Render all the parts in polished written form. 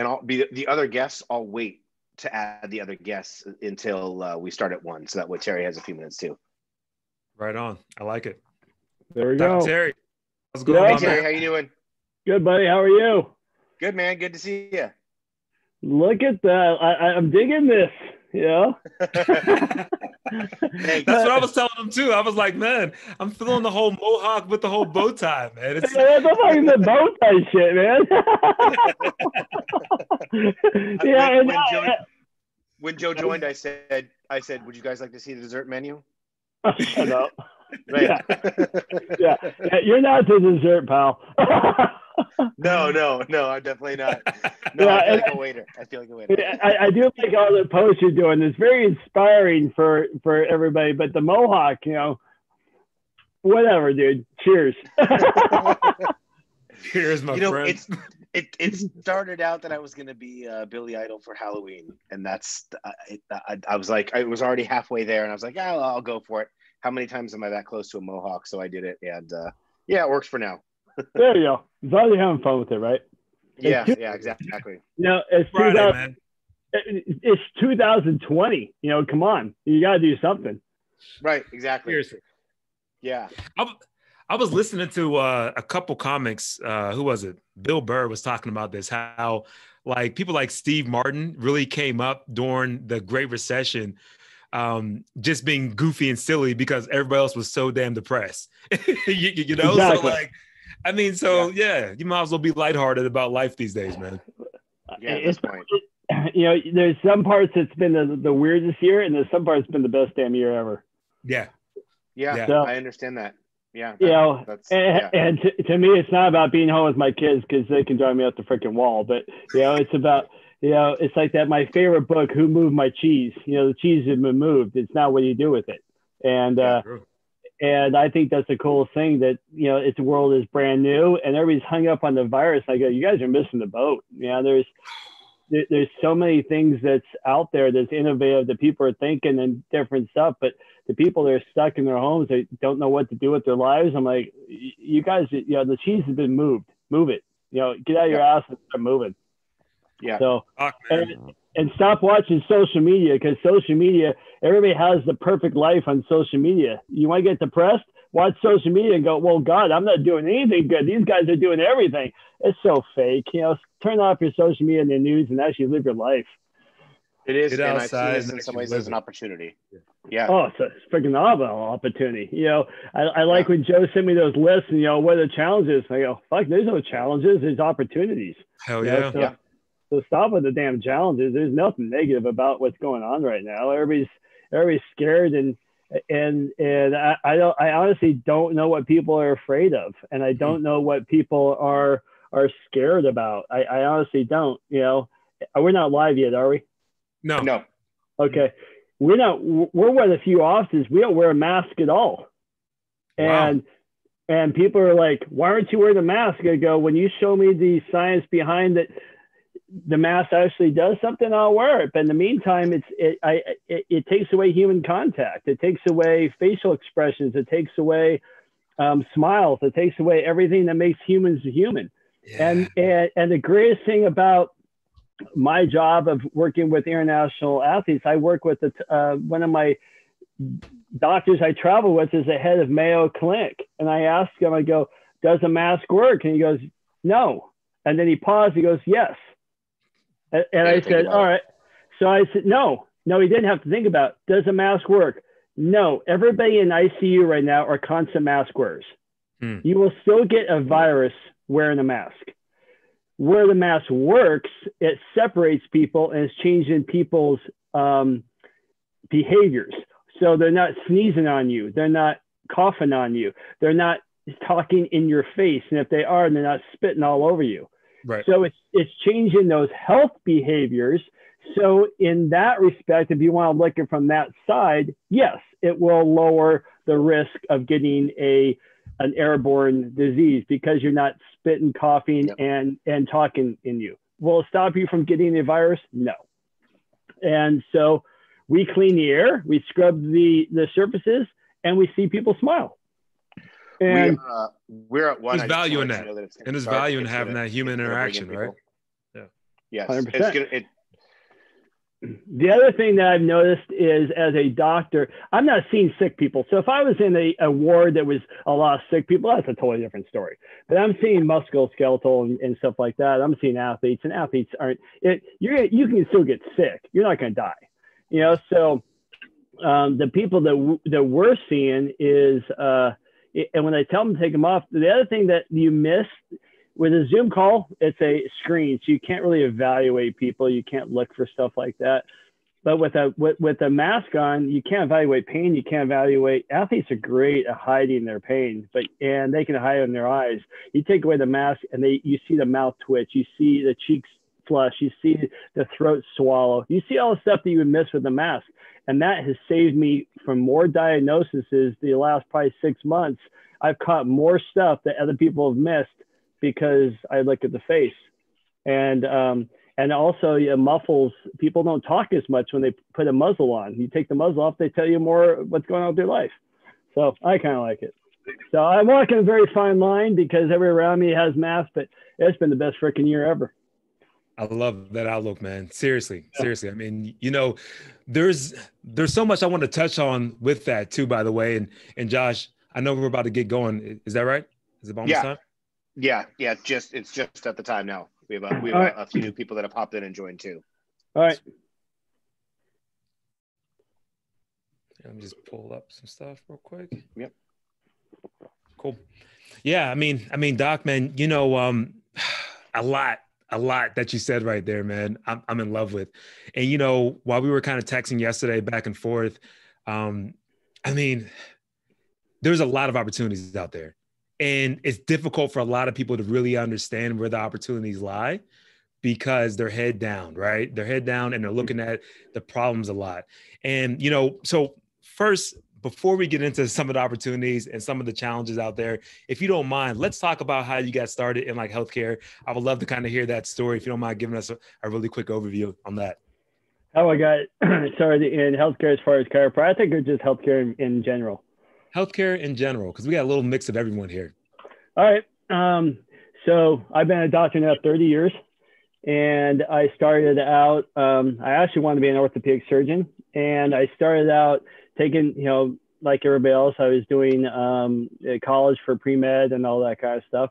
and I'll be the other guests. I'll wait to add the other guests until we start at 1, so that way Terry has a few minutes too. Right on. I like it. There we go. Terry, how's it going, Hey, Terry, how you doing? Good, buddy. How are you? Good, man. Good to see you. Look at that. I'm digging this. Yeah. Hey, that's what I was telling him too. I was like, man, I'm feeling the whole mohawk with the whole bow tie, man. It's what the fuck is the bow tie shit, man? Yeah. When Joe joined, I said, would you guys like to see the dessert menu? Shut up. Right. Yeah. You're not the dessert, pal. No, I'm definitely not. No, I feel like a waiter. I do like all the posts you're doing. It's very inspiring for everybody. But the mohawk, whatever, dude. Cheers. Cheers, my friend. It started out that I was going to be Billy Idol for Halloween, and that's I was like, I was already halfway there, and I was like, yeah, I'll go for it. How many times am I that close to a mohawk? So I did it, and yeah, it works for now. There you go. As long as you're having fun with it, right? Yeah, exactly. It's Friday, man. It's 2020. Come on, you got to do something. Right, exactly. Seriously. Yeah. I was listening to a couple comics. Who was it? Bill Burr was talking about this, how like people like Steve Martin really came up during the Great Recession, just being goofy and silly because everybody else was so damn depressed. you know, exactly. So like, I mean, so yeah, you might as well be lighthearted about life these days, man. Yeah, at this point. There's some parts that's been the weirdest year, and there's some parts that's been the best damn year ever. Yeah. So, I understand that. Yeah. And to me, it's not about being home with my kids because they can drive me up the freaking wall. But, it's about, it's like that. My favorite book, Who Moved My Cheese? The cheese has been moved. It's not what you do with it. And, and I think that's the coolest thing that, it's the world is brand new and everybody's hung up on the virus. I go, you guys are missing the boat. There's so many things that's out there that's innovative that people are thinking and different stuff, but the people that are stuck in their homes, they don't know what to do with their lives. I'm like, you guys, the cheese has been moved. Move it. Get out of your ass and start moving. Yeah. So, and stop watching social media, because social media, everybody has the perfect life on social media. You want to get depressed? Watch social media and go, well, God, I'm not doing anything good. These guys are doing everything. It's so fake. Turn off your social media and the news and actually live your life. It is. And I see this in some ways as an opportunity. Yeah. Oh, it's a freaking opportunity. I like when Joe sent me those lists and, what are the challenges? I go, fuck, there's no challenges. There's opportunities. Hell yeah. So stop with the damn challenges. There's nothing negative about what's going on right now. Everybody's scared and I honestly don't know what people are afraid of, and I don't know what people are scared about. I honestly don't. We're not live yet, are we? No. Okay, we're one of the few offices we don't wear a mask at all, and people are like, why aren't you wearing a mask? I go, when you show me the science behind it, the mask actually does something, I'll wear it. But in the meantime, it takes away human contact. It takes away facial expressions. It takes away smiles. It takes away everything that makes humans human. Yeah. And the greatest thing about my job of working with international athletes, I work with one of my doctors I travel with is the head of Mayo Clinic. And I asked him, I go, does a mask work? And he goes, no. And then he paused. He goes, yes. And I said, all right. So I said, no, he didn't have to think about it. Does a mask work? No. Everybody in ICU right now are constant mask wearers. You will still get a virus wearing a mask. Where the mask works, it separates people and it's changing people's behaviors. So they're not sneezing on you. They're not coughing on you. They're not talking in your face. And if they are, they're not spitting all over you. Right. So it's changing those health behaviors. So in that respect, if you want to look at it from that side, yes, it will lower the risk of getting an airborne disease because you're not spitting, coughing, and talking in you. Will it stop you from getting the virus? No. And so we clean the air, we scrub the surfaces, and we see people smile. And we're at one. There's value in that. And there's value in having that human interaction, right? Yeah. Yes, 100%. it's gonna. The other thing that I've noticed is, as a doctor, I'm not seeing sick people. So if I was in a ward that was a lot of sick people, that's a totally different story. But I'm seeing musculoskeletal and stuff like that. I'm seeing athletes, and athletes aren't. You can still get sick. You're not going to die. You know. So the people that we're seeing is, and when I tell them to take them off, the other thing that you miss. With a Zoom call, it's a screen, so you can't really evaluate people. You can't look for stuff like that. But with a mask on, you can't evaluate pain. You can't evaluate. Athletes are great at hiding their pain, and they can hide it in their eyes. You take away the mask, and you see the mouth twitch. You see the cheeks flush. You see the throat swallow. You see all the stuff that you would miss with the mask, and that has saved me from more diagnoses the last probably 6 months. I've caught more stuff that other people have missed, because I look at the face, and also muffles. People don't talk as much when they put a muzzle on. You take the muzzle off, they tell you more what's going on with their life. So I kind of like it. So I'm walking a very fine line, because everyone around me has masks, but it's been the best freaking year ever. I love that outlook, man. Seriously. I mean, there's so much I want to touch on with that too, by the way. And Josh, I know we're about to get going. Is that right? Is it almost time? Yeah. It's just at the time now. We have a few new people that have popped in and joined too. All right. Let me just pull up some stuff real quick. Yep. Cool. Yeah. I mean, Doc, man, a lot that you said right there, man, I'm in love with. And, while we were kind of texting yesterday back and forth, there's a lot of opportunities out there. And it's difficult for a lot of people to really understand where the opportunities lie, because they're head down, right? They're head down and they're looking at the problems a lot. And, so first, before we get into some of the opportunities and some of the challenges out there, if you don't mind, let's talk about how you got started in like healthcare. I would love to kind of hear that story, if you don't mind giving us a really quick overview on that. How I got started in healthcare as far as chiropractic, or just healthcare in general? Healthcare in general, because we got a little mix of everyone here. All right. So I've been a doctor now 30 years, and I started out, I actually wanted to be an orthopedic surgeon, and I started out taking, like everybody else, I was doing college for pre-med and all that kind of stuff.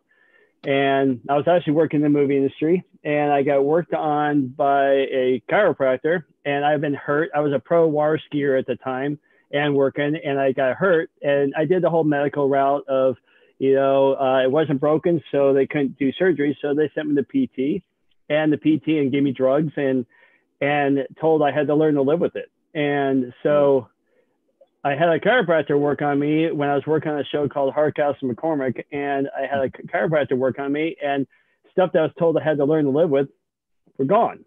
And I was actually working in the movie industry, and I got worked on by a chiropractor, and I've been hurt. I was a pro water skier at the time and working, and I got hurt, and I did the whole medical route of, it wasn't broken, so they couldn't do surgery. So they sent me to PT, and gave me drugs and told I had to learn to live with it. And so I had a chiropractor work on me when I was working on a show called Hardcastle McCormick, and I had a chiropractor work on me, and stuff that I was told I had to learn to live with were gone.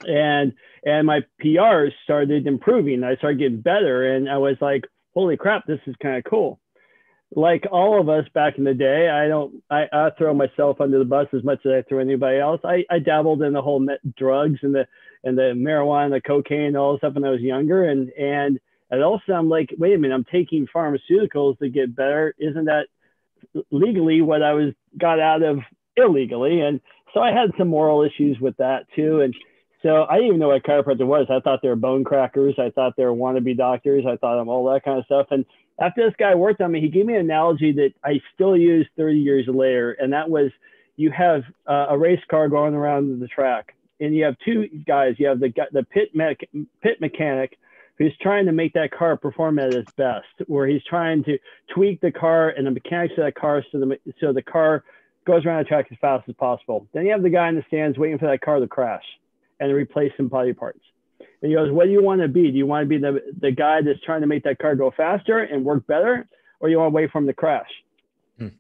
And my PRs started improving. I started getting better, and I was like, holy crap, this is kind of cool. Like all of us back in the day, I throw myself under the bus as much as I throw anybody else. I dabbled in the whole drugs and the marijuana, the cocaine, and all that stuff when I was younger. And also I'm like, wait a minute, I'm taking pharmaceuticals to get better. Isn't that legally what I got out of illegally? And so I had some moral issues with that too. And so I didn't even know what chiropractor was. I thought they were bone crackers. I thought they were wannabe doctors. I thought of all that kind of stuff. And after this guy worked on me, he gave me an analogy that I still use 30 years later. And that was, you have a race car going around the track, and you have two guys. You have the pit mechanic, who's trying to make that car perform at its best, where he's trying to tweak the car and the mechanics of that car so the car goes around the track as fast as possible. Then you have the guy in the stands waiting for that car to crash and replace some body parts. And he goes, what do you want to be? Do you want to be the guy that's trying to make that car go faster and work better, or you want to wait for him to crash?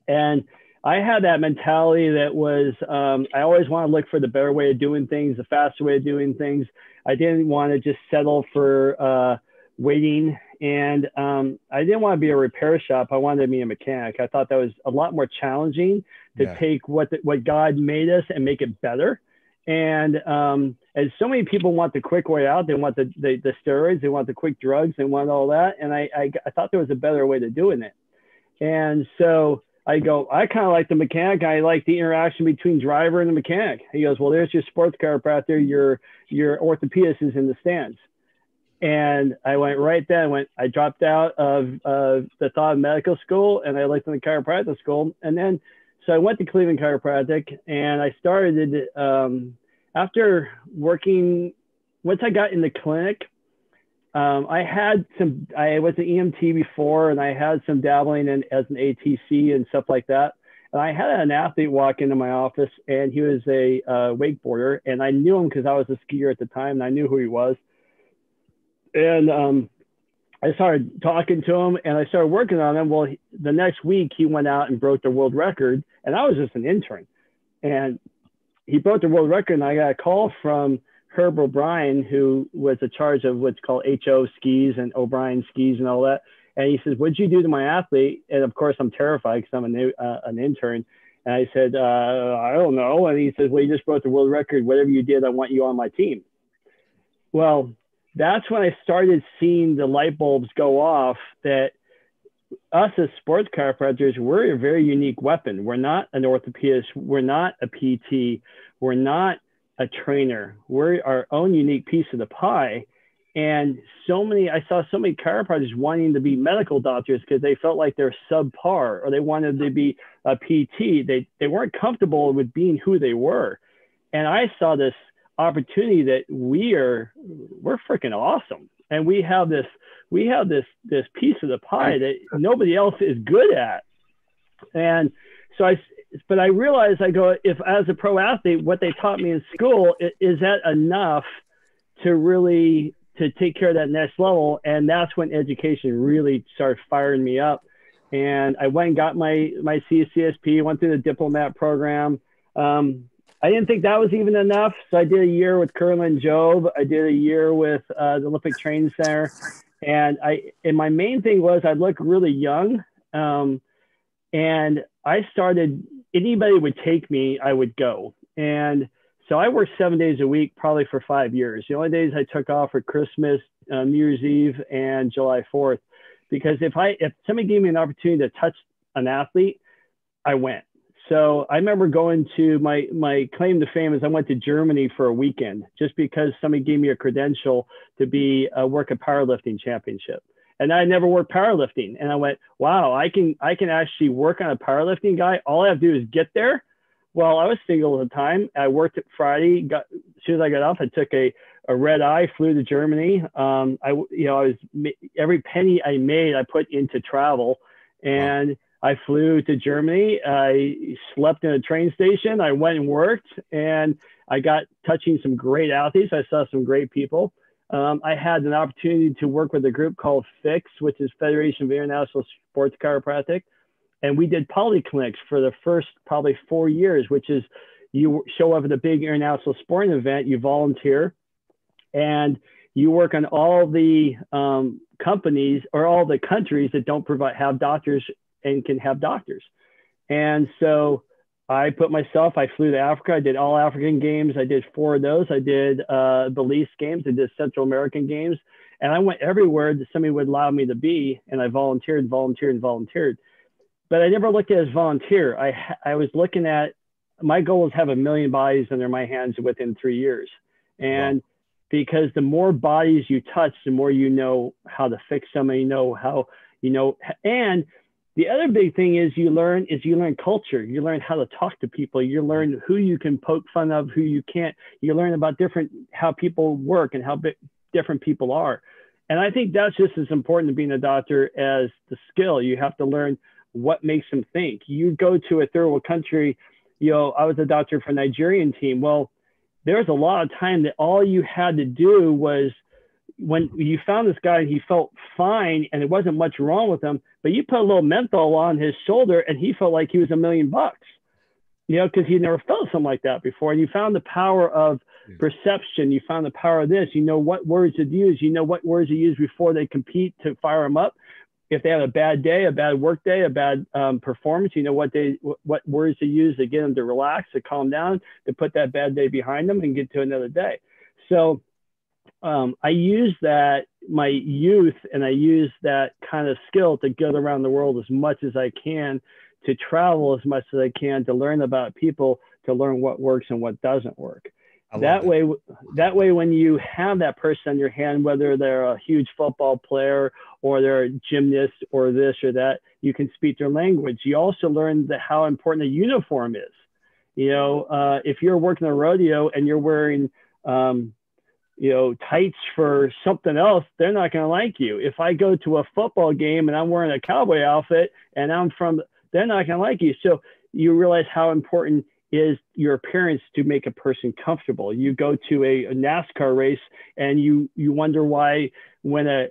And I had that mentality that was, I always want to look for the better way of doing things, the faster way of doing things. I didn't want to just settle for waiting. And I didn't want to be a repair shop. I wanted to be a mechanic. I thought that was a lot more challenging to take what God made us and make it better. And as so many people want the quick way out, they want the steroids, they want the quick drugs, they want all that. And I thought there was a better way to doing it. And so I go, I kind of like the mechanic. I like the interaction between driver and the mechanic. He goes, well, there's your sports chiropractor. Your orthopedist is in the stands. And I went right then. I dropped out of the thought of medical school, and I looked in the chiropractic school. And then, so I went to Cleveland Chiropractic, and I started after working. Once I got in the clinic, I was an EMT before, and I had some dabbling in as an ATC and stuff like that. And I had an athlete walk into my office, and he was a wakeboarder, and I knew him because I was a skier at the time, and I knew who he was. And I started talking to him, and I started working on him. Well, the next week he went out and broke the world record, and I was just an intern. And he broke the world record, and I got a call from Herb O'Brien, who was in charge of what's called HO skis and O'Brien skis and all that. And he says, what'd you do to my athlete? And of course I'm terrified because I'm an intern. And I said, I don't know. And he says, well, you just broke the world record. Whatever you did, I want you on my team. Well, that's when I started seeing the light bulbs go off that us as sports chiropractors, we're a very unique weapon. We're not an orthopedist. We're not a PT. We're not a trainer. We're our own unique piece of the pie. And I saw so many chiropractors wanting to be medical doctors because they felt like they're subpar, or they wanted to be a PT. They weren't comfortable with being who they were. And I saw this opportunity that we're freaking awesome. And we have this piece of the pie that nobody else is good at. And so I realized, I go, if as a pro athlete, what they taught me in school, is that enough to take care of that next level? And that's when education really started firing me up. And I went and got my CCSP, went through the diplomat program. I didn't think that was even enough. So I did a year with Curlin Job. I did a year with the Olympic Training Center. And my main thing was I looked really young. And I started, anybody would take me, I would go. And so I worked 7 days a week, probably for 5 years. The only days I took off were Christmas, New Year's Eve, and July 4th. Because if somebody gave me an opportunity to touch an athlete, I went. So I remember going to my claim to fame is I went to Germany for a weekend just because somebody gave me a credential to work a powerlifting championship. And I never worked powerlifting. And I went, wow, I can actually work on a powerlifting guy. All I have to do is get there. Well, I was single at the time. I worked at Friday. As soon as I got off, I took a red eye, flew to Germany. Every penny I made, I put into travel. And I flew to Germany. I slept in a train station. I went and worked, and I got touching some great athletes. I saw some great people. I had an opportunity to work with a group called FIX, which is Federation of International Sports Chiropractic. And we did polyclinics for the first probably 4 years, which is you show up at a big international sporting event, you volunteer, and you work on all the companies or all the countries that don't have doctors and can have doctors. And so I flew to Africa. I did all African games. I did 4 of those. I did Belize games. I did Central American games. And I went everywhere that somebody would allow me to be. And I volunteered. But I never looked at it as volunteer. I was looking at, my goal was to have 1 million bodies under my hands within 3 years. And because the more bodies you touch, the more you know how to fix them, and and the other big thing is you learn culture. You learn how to talk to people. You learn who you can poke fun of, who you can't. You learn about how people work and how different people are. And I think that's just as important to being a doctor as the skill. You have to learn what makes them think. You go to a third world country, I was a doctor for a Nigerian team. Well, there's a lot of time that all you had to do was, when you found this guy, he felt fine and there wasn't much wrong with him, but you put a little menthol on his shoulder and he felt like he was $1 million, because he never felt something like that before. And you found the power of perception. You found the power of this. You know what words to use. You know what words to use before they compete to fire them up. If they have a bad day, a bad work day, a bad performance, you know what words to use to get them to relax, to calm down, to put that bad day behind them and get to another day. So I use my youth, and I use that kind of skill to get around the world as much as I can to travel as much as I can, to learn about people, to learn what works and what doesn't work. That way, when you have that person on your hand, whether they're a huge football player or they're a gymnast or this or that, you can speak their language. You also learn how important a uniform is. You know, if you're working a rodeo and you're wearing, you know, tights for something else, they're not going to like you. If I go to a football game and I'm wearing a cowboy outfit and they're not going to like you. So you realize how important is your appearance to make a person comfortable. You go to a NASCAR race and you wonder why when a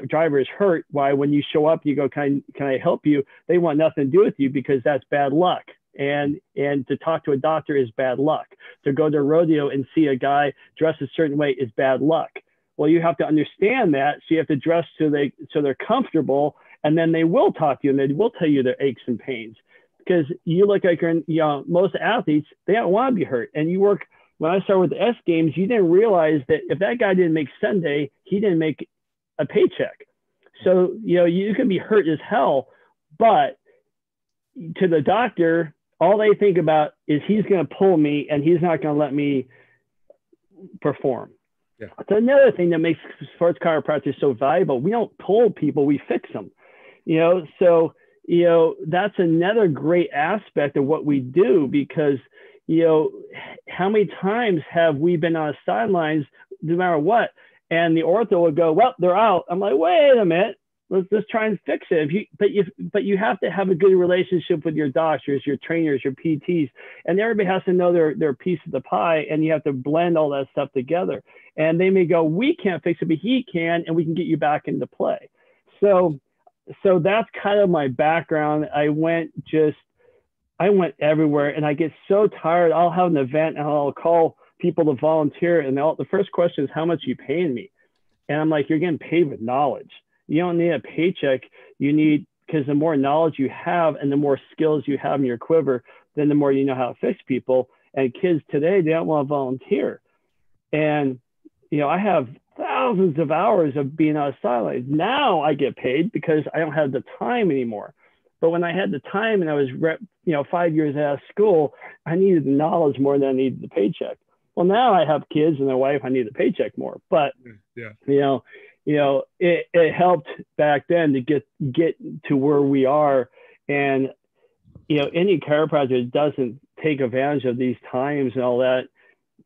driver is hurt, why when you show up, you go, can I help you? They want nothing to do with you because that's bad luck. And to talk to a doctor is bad luck. To go to a rodeo and see a guy dressed a certain way is bad luck. Well, you have to understand that. So you have to dress so they're comfortable, and then they will talk to you and they will tell you their aches and pains. Because you look like most athletes, they don't want to be hurt. And when I started with the S Games, you didn't realize that if that guy didn't make Sunday, he didn't make a paycheck. So, you know, you can be hurt as hell, but to the doctor, all they think about is he's going to pull me and he's not going to let me perform. Yeah. It's another thing that makes sports chiropractors so valuable. We don't pull people, we fix them, you know? So, you know, that's another great aspect of what we do, because, you know, how many times have we been on the sidelines, no matter what, and the ortho would go, well, they're out. I'm like, wait a minute, let's just try and fix it. But you have to have a good relationship with your doctors, your trainers, your PTs, and everybody has to know their piece of the pie, and you have to blend all that stuff together. And they may go, we can't fix it, but he can, and we can get you back into play. So that's kind of my background. I went everywhere, and I get so tired. I'll have an event and I'll call people to volunteer, and the first question is, how much are you paying me? And I'm like, you're getting paid with knowledge. You don't need a paycheck. Because the more knowledge you have and the more skills you have in your quiver, then the more you know how to fix people. And kids today, they don't want to volunteer. And, you know, I have thousands of hours of being on the sidelines. Now I get paid because I don't have the time anymore. But when I had the time and I was, 5 years out of school, I needed the knowledge more than I needed the paycheck. Well, now I have kids and a wife, I need the paycheck more. But, it helped back then to get to where we are. And, you know, any chiropractor doesn't take advantage of these times and all that.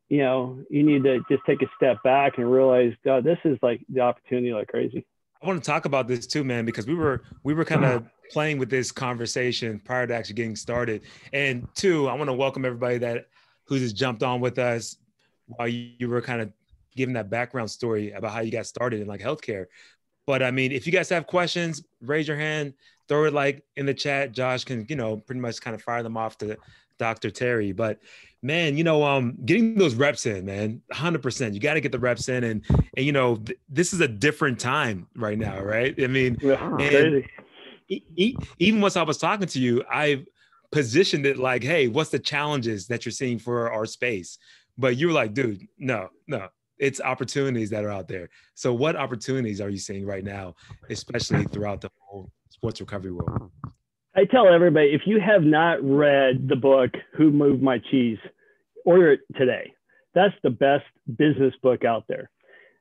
You know, you need to just take a step back and realize, God, this is like the opportunity like crazy. I want to talk about this too, man, because we were kind of playing with this conversation prior to actually getting started. And two, I want to welcome everybody who just jumped on with us while you were kind of giving that background story about how you got started in like healthcare. But I mean, if you guys have questions, raise your hand, throw it like in the chat. Josh can, pretty much kind of fire them off to Dr. Terry. But man, getting those reps in, man, 100%. You got to get the reps in, and this is a different time right now, right? I mean, even once I was talking to you, I've positioned it like, hey, what's the challenges that you're seeing for our space? But you were like, dude, no, it's opportunities that are out there. So what opportunities are you seeing right now, especially throughout the whole sports recovery world? I tell everybody, if you have not read the book, Who Moved My Cheese, order it today. That's the best business book out there.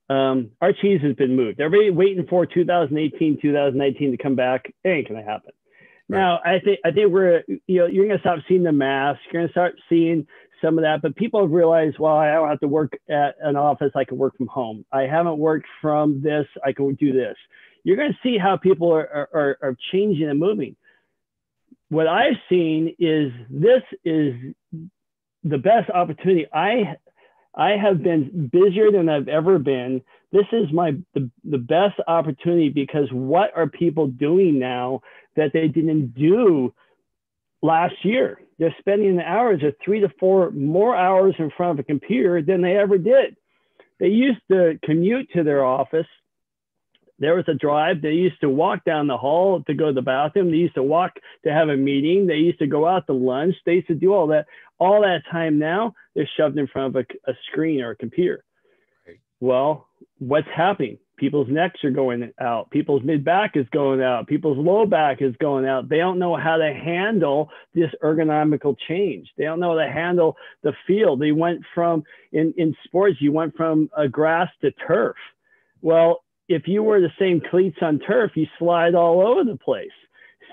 Our cheese has been moved. Everybody waiting for 2018, 2019 to come back. It ain't going to happen. Right. Now, I think we're, you're going to stop seeing the masks. You're going to start seeing some of that, but people have realized, well, I don't have to work at an office. I can work from home. I haven't worked from this. I can do this. You're going to see how people are changing and moving. What I've seen is this is the best opportunity. I have been busier than I've ever been. This is the best opportunity, because what are people doing now that they didn't do last year? They're spending the hours of 3 to 4 more hours in front of a computer than they ever did. They used to commute to their office. There was a drive. They used to walk down the hall to go to the bathroom. They used to walk to have a meeting. They used to go out to lunch. They used to do all that. All that time now, they're shoved in front of a screen or a computer. Right. Well, what's happening? People's necks are going out. People's mid back is going out. People's low back is going out. They don't know how to handle this ergonomical change. They don't know how to handle the field. They went from, in sports, you went from a grass to turf. Well, if you wear the same cleats on turf, you slide all over the place.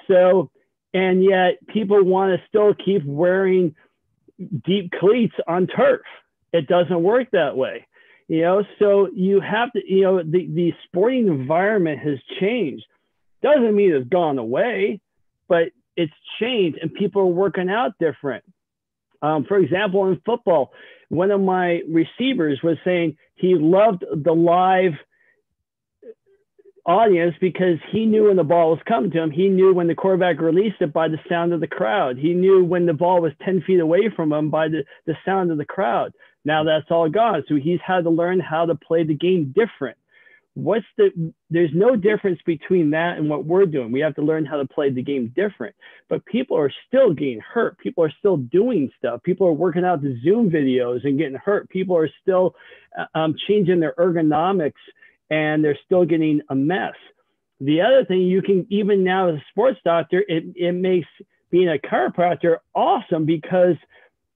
So, and yet people want to still keep wearing deep cleats on turf. It doesn't work that way. So you have to, the sporting environment has changed. Doesn't mean it's gone away, but it's changed and people are working out different. For example, in football, one of my receivers was saying he loved the live audience because he knew when the ball was coming to him. He knew when the quarterback released it by the sound of the crowd. He knew when the ball was 10 feet away from him by the sound of the crowd. Now that's all gone. So he's had to learn how to play the game different. There's no difference between that and what we're doing. We have to learn how to play the game different, but people are still getting hurt. People are still doing stuff. People are working out the Zoom videos and getting hurt. People are still changing their ergonomics and they're still getting a mess. The other thing you can, even now as a sports doctor, it makes being a chiropractor awesome because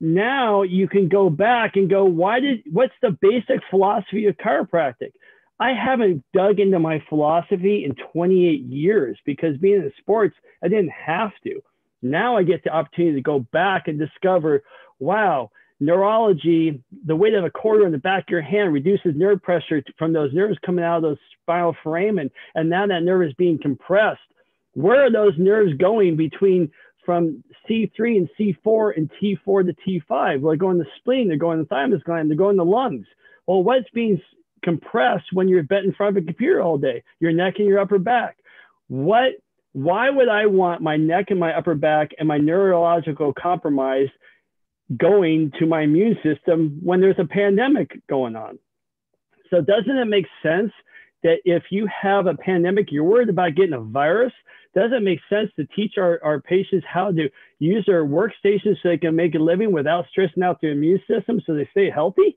now you can go back and go, what's the basic philosophy of chiropractic? I haven't dug into my philosophy in 28 years because being in sports, I didn't have to. Now I get the opportunity to go back and discover, wow, neurology, the weight of a quarter in the back of your hand reduces nerve pressure from those nerves coming out of those spinal foramen. And now that nerve is being compressed. Where are those nerves going from C3 and C4 and T4 to T5? Well, they're going to the spleen, they're going to the thymus gland, they're going to the lungs. Well, what's being compressed when you're bent in front of a computer all day? Your neck and your upper back. Why would I want my neck and my upper back and my neurological compromise going to my immune system when there's a pandemic going on? So doesn't it make sense that if you have a pandemic, you're worried about getting a virus? Doesn't it make sense to teach our patients how to use their workstations so they can make a living without stressing out their immune system so they stay healthy?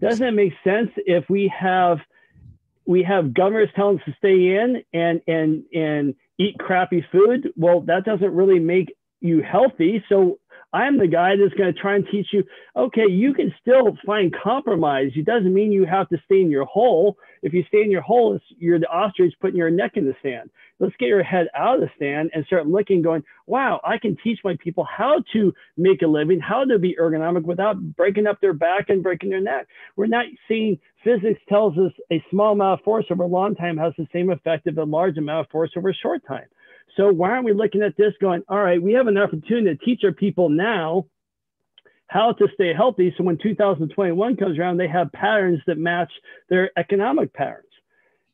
Doesn't it make sense if we have governors telling us to stay in and eat crappy food? Well, that doesn't really make you healthy. So I'm the guy that's going to try and teach you, okay, you can still find compromise. It doesn't mean you have to stay in your hole. If you stay in your hole, you're the ostrich putting your neck in the sand. Let's get your head out of the sand and start looking, going, wow, I can teach my people how to make a living, how to be ergonomic without breaking up their back and breaking their neck. We're not seeing physics tells us a small amount of force over a long time has the same effect as a large amount of force over a short time. So why aren't we looking at this going, all right, we have an opportunity to teach our people now how to stay healthy. So when 2021 comes around, they have patterns that match their economic patterns.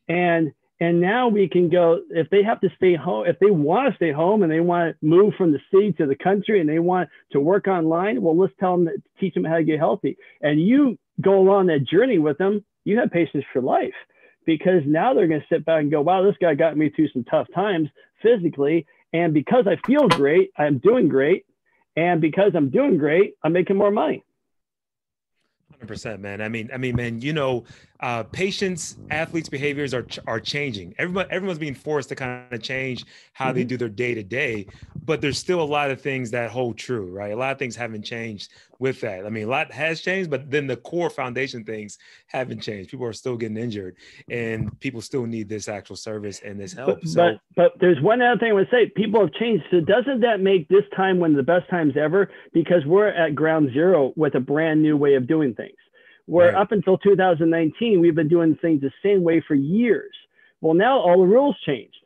And now we can go, if they have to stay home, if they want to stay home and they want to move from the city to the country and they want to work online, well, let's tell them, teach them how to get healthy. And you go along that journey with them, you have patients for life. Because now they're going to sit back and go, wow, this guy got me through some tough times physically. And because I feel great, I'm doing great. And because I'm doing great, I'm making more money. 100%, man. I mean, man, patients, athletes' behaviors are changing. Everyone's being forced to kind of change how they do their day to day, but there's still a lot of things that hold true, right? A lot of things haven't changed with that. I mean, a lot has changed, but then the core foundation things haven't changed. People are still getting injured, and people still need this actual service and this help. But there's one other thing I would say. People have changed. So doesn't that make this time one of the best times ever? Because we're at ground zero with a brand new way of doing things. Where up until 2019, we've been doing things the same way for years. Well, now all the rules changed.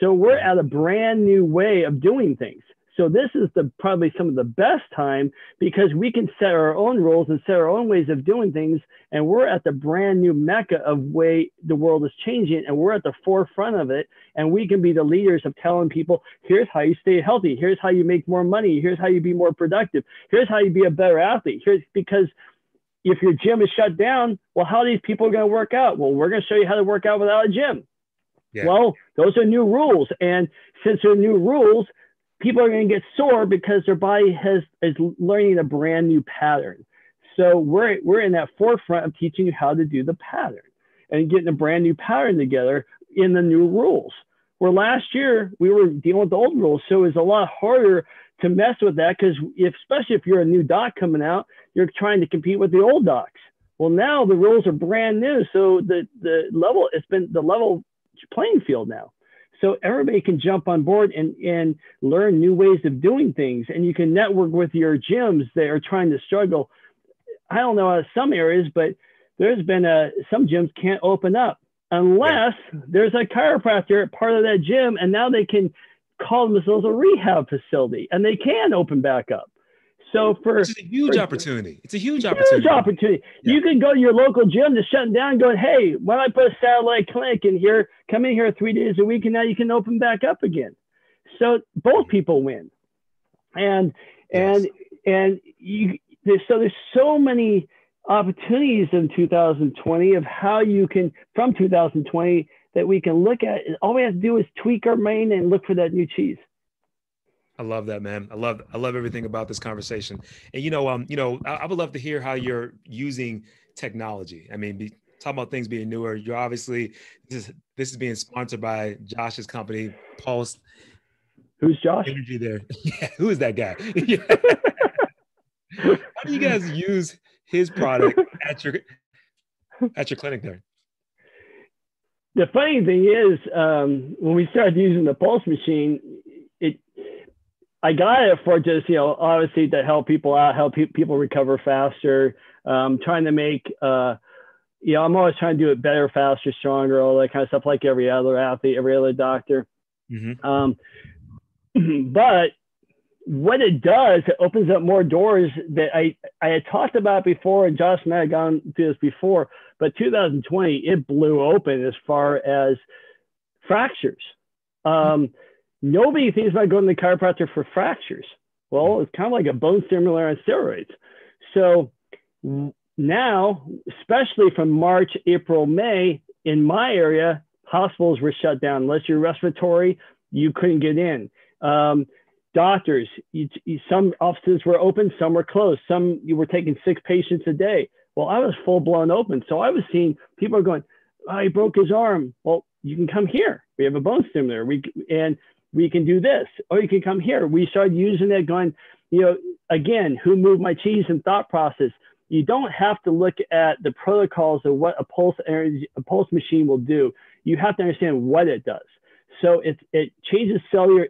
So we're at a brand new way of doing things. So this is probably some of the best time because we can set our own rules and set our own ways of doing things. And we're at the brand new mecca of way the world is changing. And we're at the forefront of it. And we can be the leaders of telling people, here's how you stay healthy. Here's how you make more money. Here's how you be more productive. Here's how you be a better athlete. Because if your gym is shut down, well, how are these people going to work out? Well, we're going to show you how to work out without a gym. Yeah. Well, those are new rules. And since they're new rules, people are going to get sore because their body is learning a brand new pattern. So we're in that forefront of teaching you how to do the pattern. and getting a brand new pattern together in the new rules. Where last year we were dealing with the old rules. So it's a lot harder to mess with that, because especially if you're a new doc coming out, you're trying to compete with the old docs. Well, now the rules are brand new. So the level, it's been the level playing field now. So everybody can jump on board and learn new ways of doing things. And you can network with your gyms that are trying to struggle. I don't know some areas, but there's been some gyms can't open up unless there's a chiropractor part of that gym, and now they can call themselves a rehab facility, and they can open back up. So it's a huge opportunity. It's a huge opportunity. Yeah. You can go to your local gym that's shutting down going, hey, why don't I put a satellite clinic in here, come in here 3 days a week, and now you can open back up again. So both people win. And there's so many opportunities in 2020 of how you can, from 2020, that we can look at. All we have to do is tweak our brain and look for that new cheese. I love that, man. I love everything about this conversation. And I would love to hear how you're using technology. I mean, talking about things being newer. You're obviously this is being sponsored by Josh's company, Pulse. Who's Josh? Energy there. Yeah, who is that guy? Yeah. How do you guys use his product at your clinic there? The funny thing is, when we started using the Pulse machine, I got it for just, obviously to help people out, help people recover faster, trying to make, I'm always trying to do it better, faster, stronger, all that kind of stuff, like every other athlete, every other doctor. Mm-hmm. But what it does, it opens up more doors that I had talked about before, and Josh and I had gone through this before, but 2020, it blew open as far as fractures. Nobody thinks about going to the chiropractor for fractures. Well, it's kind of like a bone stimulator on steroids. So now, especially from March, April, May, in my area, hospitals were shut down. Unless you're respiratory, you couldn't get in. Doctors, some offices were open, some were closed. Some you were taking 6 patients a day. Well, I was full blown open. So I was seeing people are going, oh, he broke his arm. Well, you can come here. We have a bone stimulator. We can do this. Or you can come here. We started using it going, again, who moved my cheese and thought process. You don't have to look at the protocols of what a pulse machine will do. You have to understand what it does. So it changes cellular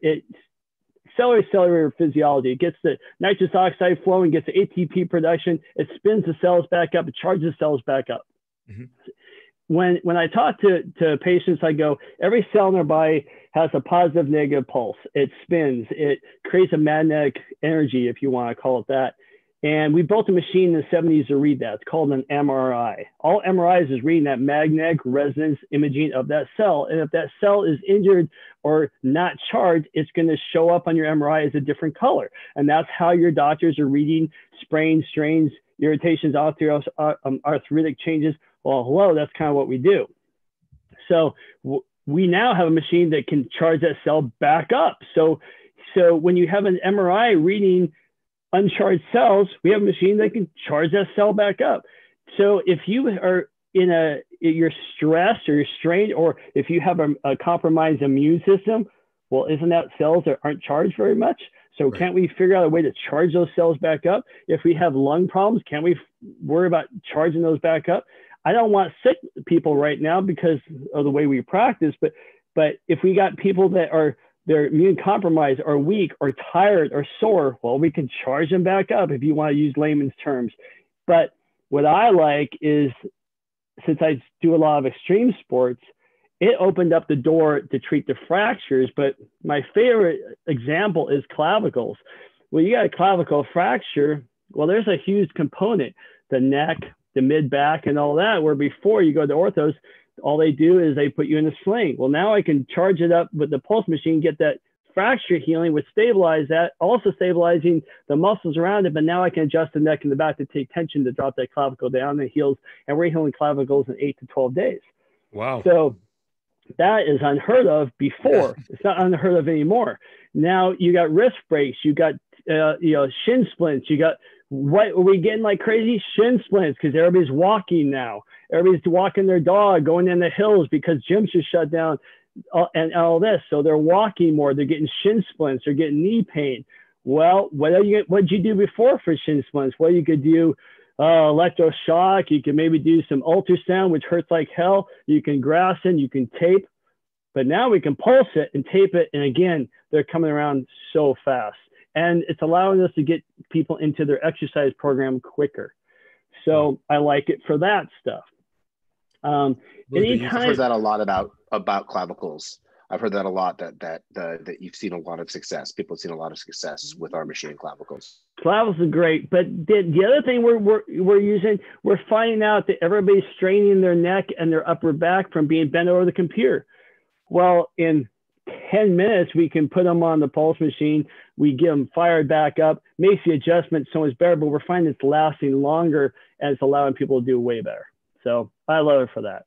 physiology. It gets the nitrous oxide flowing, gets the ATP production. It spins the cells back up. It charges the cells back up. Mm-hmm. When I talk to patients, I go, every cell in their body has a positive, negative pulse. It spins. It creates a magnetic energy, if you want to call it that. And we built a machine in the 70s to read that. It's called an MRI. All MRIs is reading that magnetic resonance imaging of that cell. And if that cell is injured or not charged, it's going to show up on your MRI as a different color. And that's how your doctors are reading sprains, strains, irritations, arthritic changes. Well, hello, that's kind of what we do. So we now have a machine that can charge that cell back up. So when you have an MRI reading uncharged cells, we have a machine that can charge that cell back up. So if you are you're stressed or you're strained, or if you have a compromised immune system, well, isn't that cells that aren't charged very much? So right. Can't we figure out a way to charge those cells back up? If we have lung problems, can't we worry about charging those back up? I don't want sick people right now because of the way we practice, but if we got people that they're immune compromised or weak or tired or sore, well, we can charge them back up if you want to use layman's terms. But what I like is, since I do a lot of extreme sports, it opened up the door to treat the fractures. But my favorite example is clavicles. When you got a clavicle fracture, well, there's a huge component, the neck, the mid back and all that, where before you go to orthos, all they do is they put you in a sling. Well, now I can charge it up with the pulse machine, get that fracture healing, which stabilize that, also stabilizing the muscles around it. But now I can adjust the neck and the back to take tension to drop that clavicle down, and it heals. And we're healing clavicles in 8 to 12 days. Wow. So that is unheard of before. It's not unheard of anymore. Now you got wrist breaks, you got shin splints, you got What are we getting like crazy? Shin splints because everybody's walking now. Everybody's walking their dog, going in the hills because gyms are shut down, and all this. So they're walking more. They're getting shin splints. They're getting knee pain. Well, what'd you do before for shin splints? Well, you could do electroshock. You can maybe do some ultrasound, which hurts like hell. You can Grasson. You can tape. But now we can pulse it and tape it. And again, they're coming around so fast. And it's allowing us to get people into their exercise program quicker. So I like it for that stuff. I've heard that a lot about clavicles. I've heard that a lot, that you've seen a lot of success. People have seen a lot of success with our machine clavicles. Clavicles are great. But the other thing we're using, we're finding out that everybody's straining their neck and their upper back from being bent over the computer. Well, in 10 minutes, we can put them on the pulse machine. We get them fired back up, makes the adjustment so much better, but we're finding it's lasting longer and it's allowing people to do way better. So I love it for that.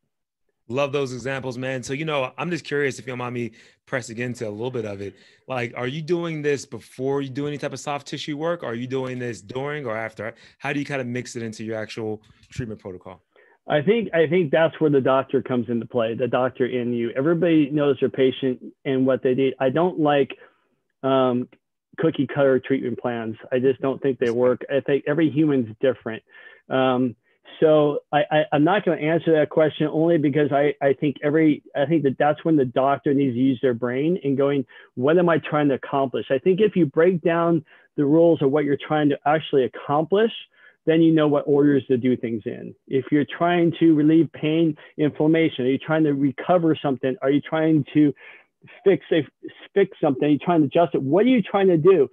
Love those examples, man. So, I'm just curious if you don't mind me pressing into a little bit of it. Like, are you doing this before you do any type of soft tissue work? Or are you doing this during or after? How do you kind of mix it into your actual treatment protocol? I think that's where the doctor comes into play, the doctor in you. Everybody knows their patient and what they need. I don't like cookie cutter treatment plans. I just don't think they work. I think every human's different. So I'm not going to answer that question only because I think that's when the doctor needs to use their brain and going, what am I trying to accomplish? I think if you break down the rules of what you're trying to actually accomplish, then you know what orders to do things in. If you're trying to relieve pain, inflammation, are you trying to recover something? Are you trying to fix something? Are you trying to adjust it? What are you trying to do?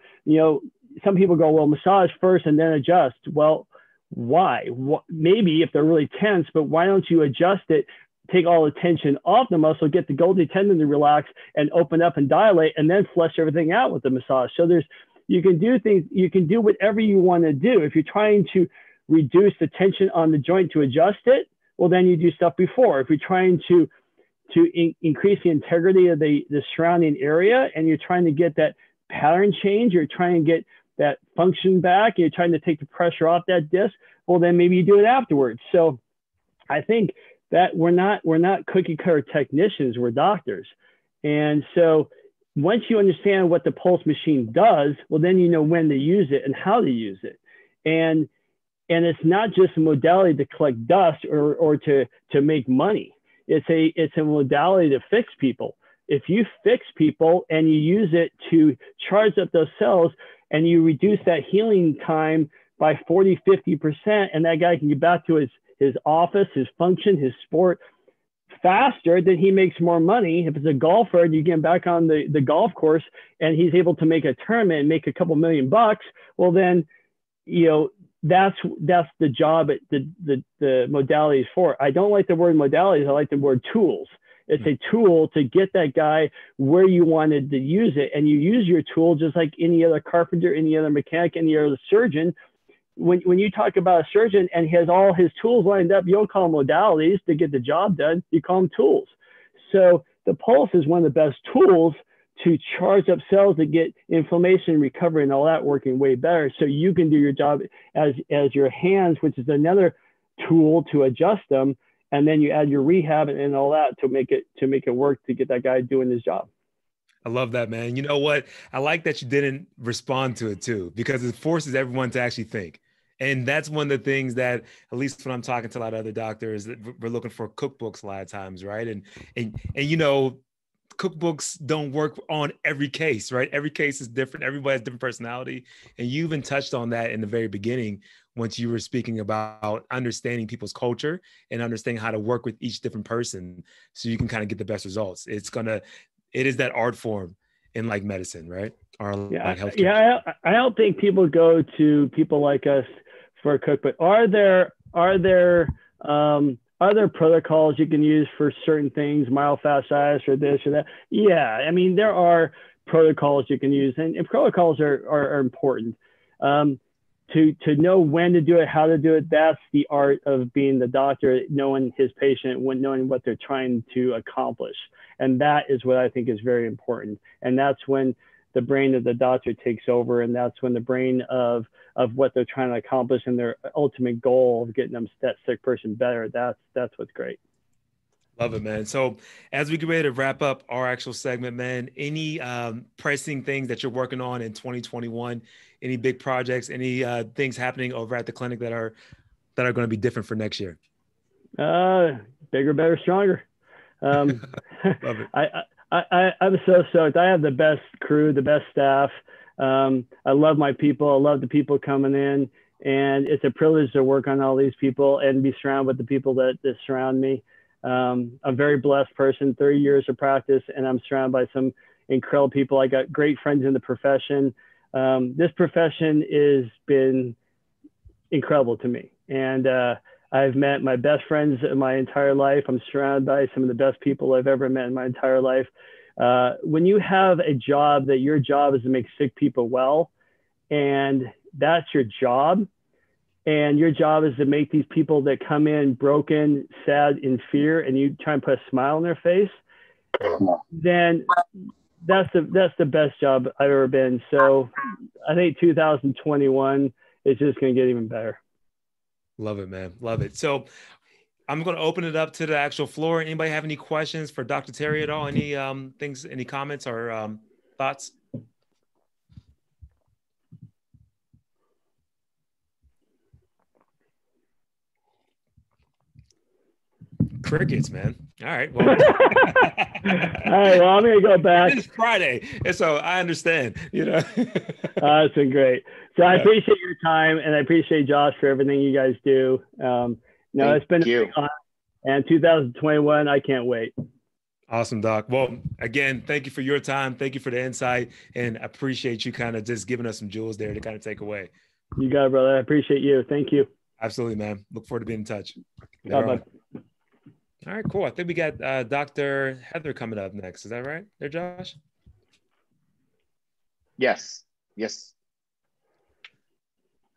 Some people go, well, massage first and then adjust. Well, why? Maybe if they're really tense, but why don't you adjust it, take all the tension off the muscle, get the Golgi tendon to relax and open up and dilate, and then flush everything out with the massage. So you can do things, you can do whatever you want to do. If you're trying to reduce the tension on the joint to adjust it, well, then you do stuff before. If you're trying to increase the integrity of the surrounding area and you're trying to get that pattern change, you're trying to get that function back, you're trying to take the pressure off that disc, well, then maybe you do it afterwards. So I think that we're not cookie cutter technicians, we're doctors. And so once you understand what the pulse machine does, well, then you know when to use it and how to use it. And it's not just a modality to collect dust or to make money. It's a modality to fix people. If you fix people and you use it to charge up those cells and you reduce that healing time by 40, 50%, and that guy can get back to his office, his function, his sport faster, then he makes more money. If it's a golfer and you get him back on the golf course and he's able to make a tournament and make a couple $1 million, well, then, that's the job the modality is for. I don't like the word modalities. I like the word tools. It's a tool to get that guy where you wanted to use it. And you use your tool just like any other carpenter, any other mechanic, any other surgeon. When you talk about a surgeon and he has all his tools lined up, you don't call them modalities to get the job done. You call them tools. So the pulse is one of the best tools to charge up cells to get inflammation, recovery, and all that working way better. So you can do your job as your hands, which is another tool to adjust them. And then you add your rehab and all that to make it work to get that guy doing his job. I love that, man. You know what? I like that you didn't respond to it too, because it forces everyone to actually think. And that's one of the things that, at least when I'm talking to a lot of other doctors, we're looking for cookbooks a lot of times, right? And cookbooks don't work on every case, right? Every case is different. Everybody has different personality. And you even touched on that in the very beginning, once you were speaking about understanding people's culture and understanding how to work with each different person so you can kind of get the best results. It is that art form in like medicine, right? Or like healthcare. Yeah. I don't think people go to people like us for a cookbook. Are there protocols you can use for certain things, myofasciitis or this or that? Yeah, I mean, there are protocols you can use, and protocols are important. To know when to do it, how to do it, that's the art of being the doctor, knowing his patient, knowing what they're trying to accomplish. And that is what I think is very important. And that's when the brain of the doctor takes over, and that's when the brain of of what they're trying to accomplish and their ultimate goal of getting that sick person better. That's what's great. Love it, man. So as we get ready to wrap up our actual segment, man, any pressing things that you're working on in 2021, any big projects, any things happening over at the clinic that are going to be different for next year? Bigger, better, stronger. Love it. I'm so stoked. I have the best crew, the best staff. I love my people. I love the people coming in, and it's a privilege to work on all these people and be surrounded with the people that surround me. I'm a very blessed person, 30 years of practice, and I'm surrounded by some incredible people. I got great friends in the profession. This profession has been incredible to me. And I've met my best friends in my entire life. I'm surrounded by some of the best people I've ever met in my entire life. When you have a job that your job is to make sick people well, and that's your job, and your job is to make these people that come in broken, sad, in fear, and you try and put a smile on their face, then that's the best job I've ever been. So I think 2021 is just going to get even better. Love it, man. Love it. So I'm going to open it up to the actual floor. Anybody have any questions for Dr. Terry at all? Any things, any comments or thoughts? Crickets, man. All right. Well, all right. Well, I'm going to go back. It's Friday, and so I understand. You know, it's been great. So I appreciate your time, and I appreciate Josh for everything you guys do. It's been a big honor, and 2021, I can't wait. Awesome, Doc. Well, again, thank you for your time. Thank you for the insight, and I appreciate you kind of just giving us some jewels there to kind of take away. You got it, brother. I appreciate you. Thank you. Absolutely, man. Look forward to being in touch. Bye-bye. All right, cool. I think we got Dr. Heather coming up next. Is that right there, Josh? Yes.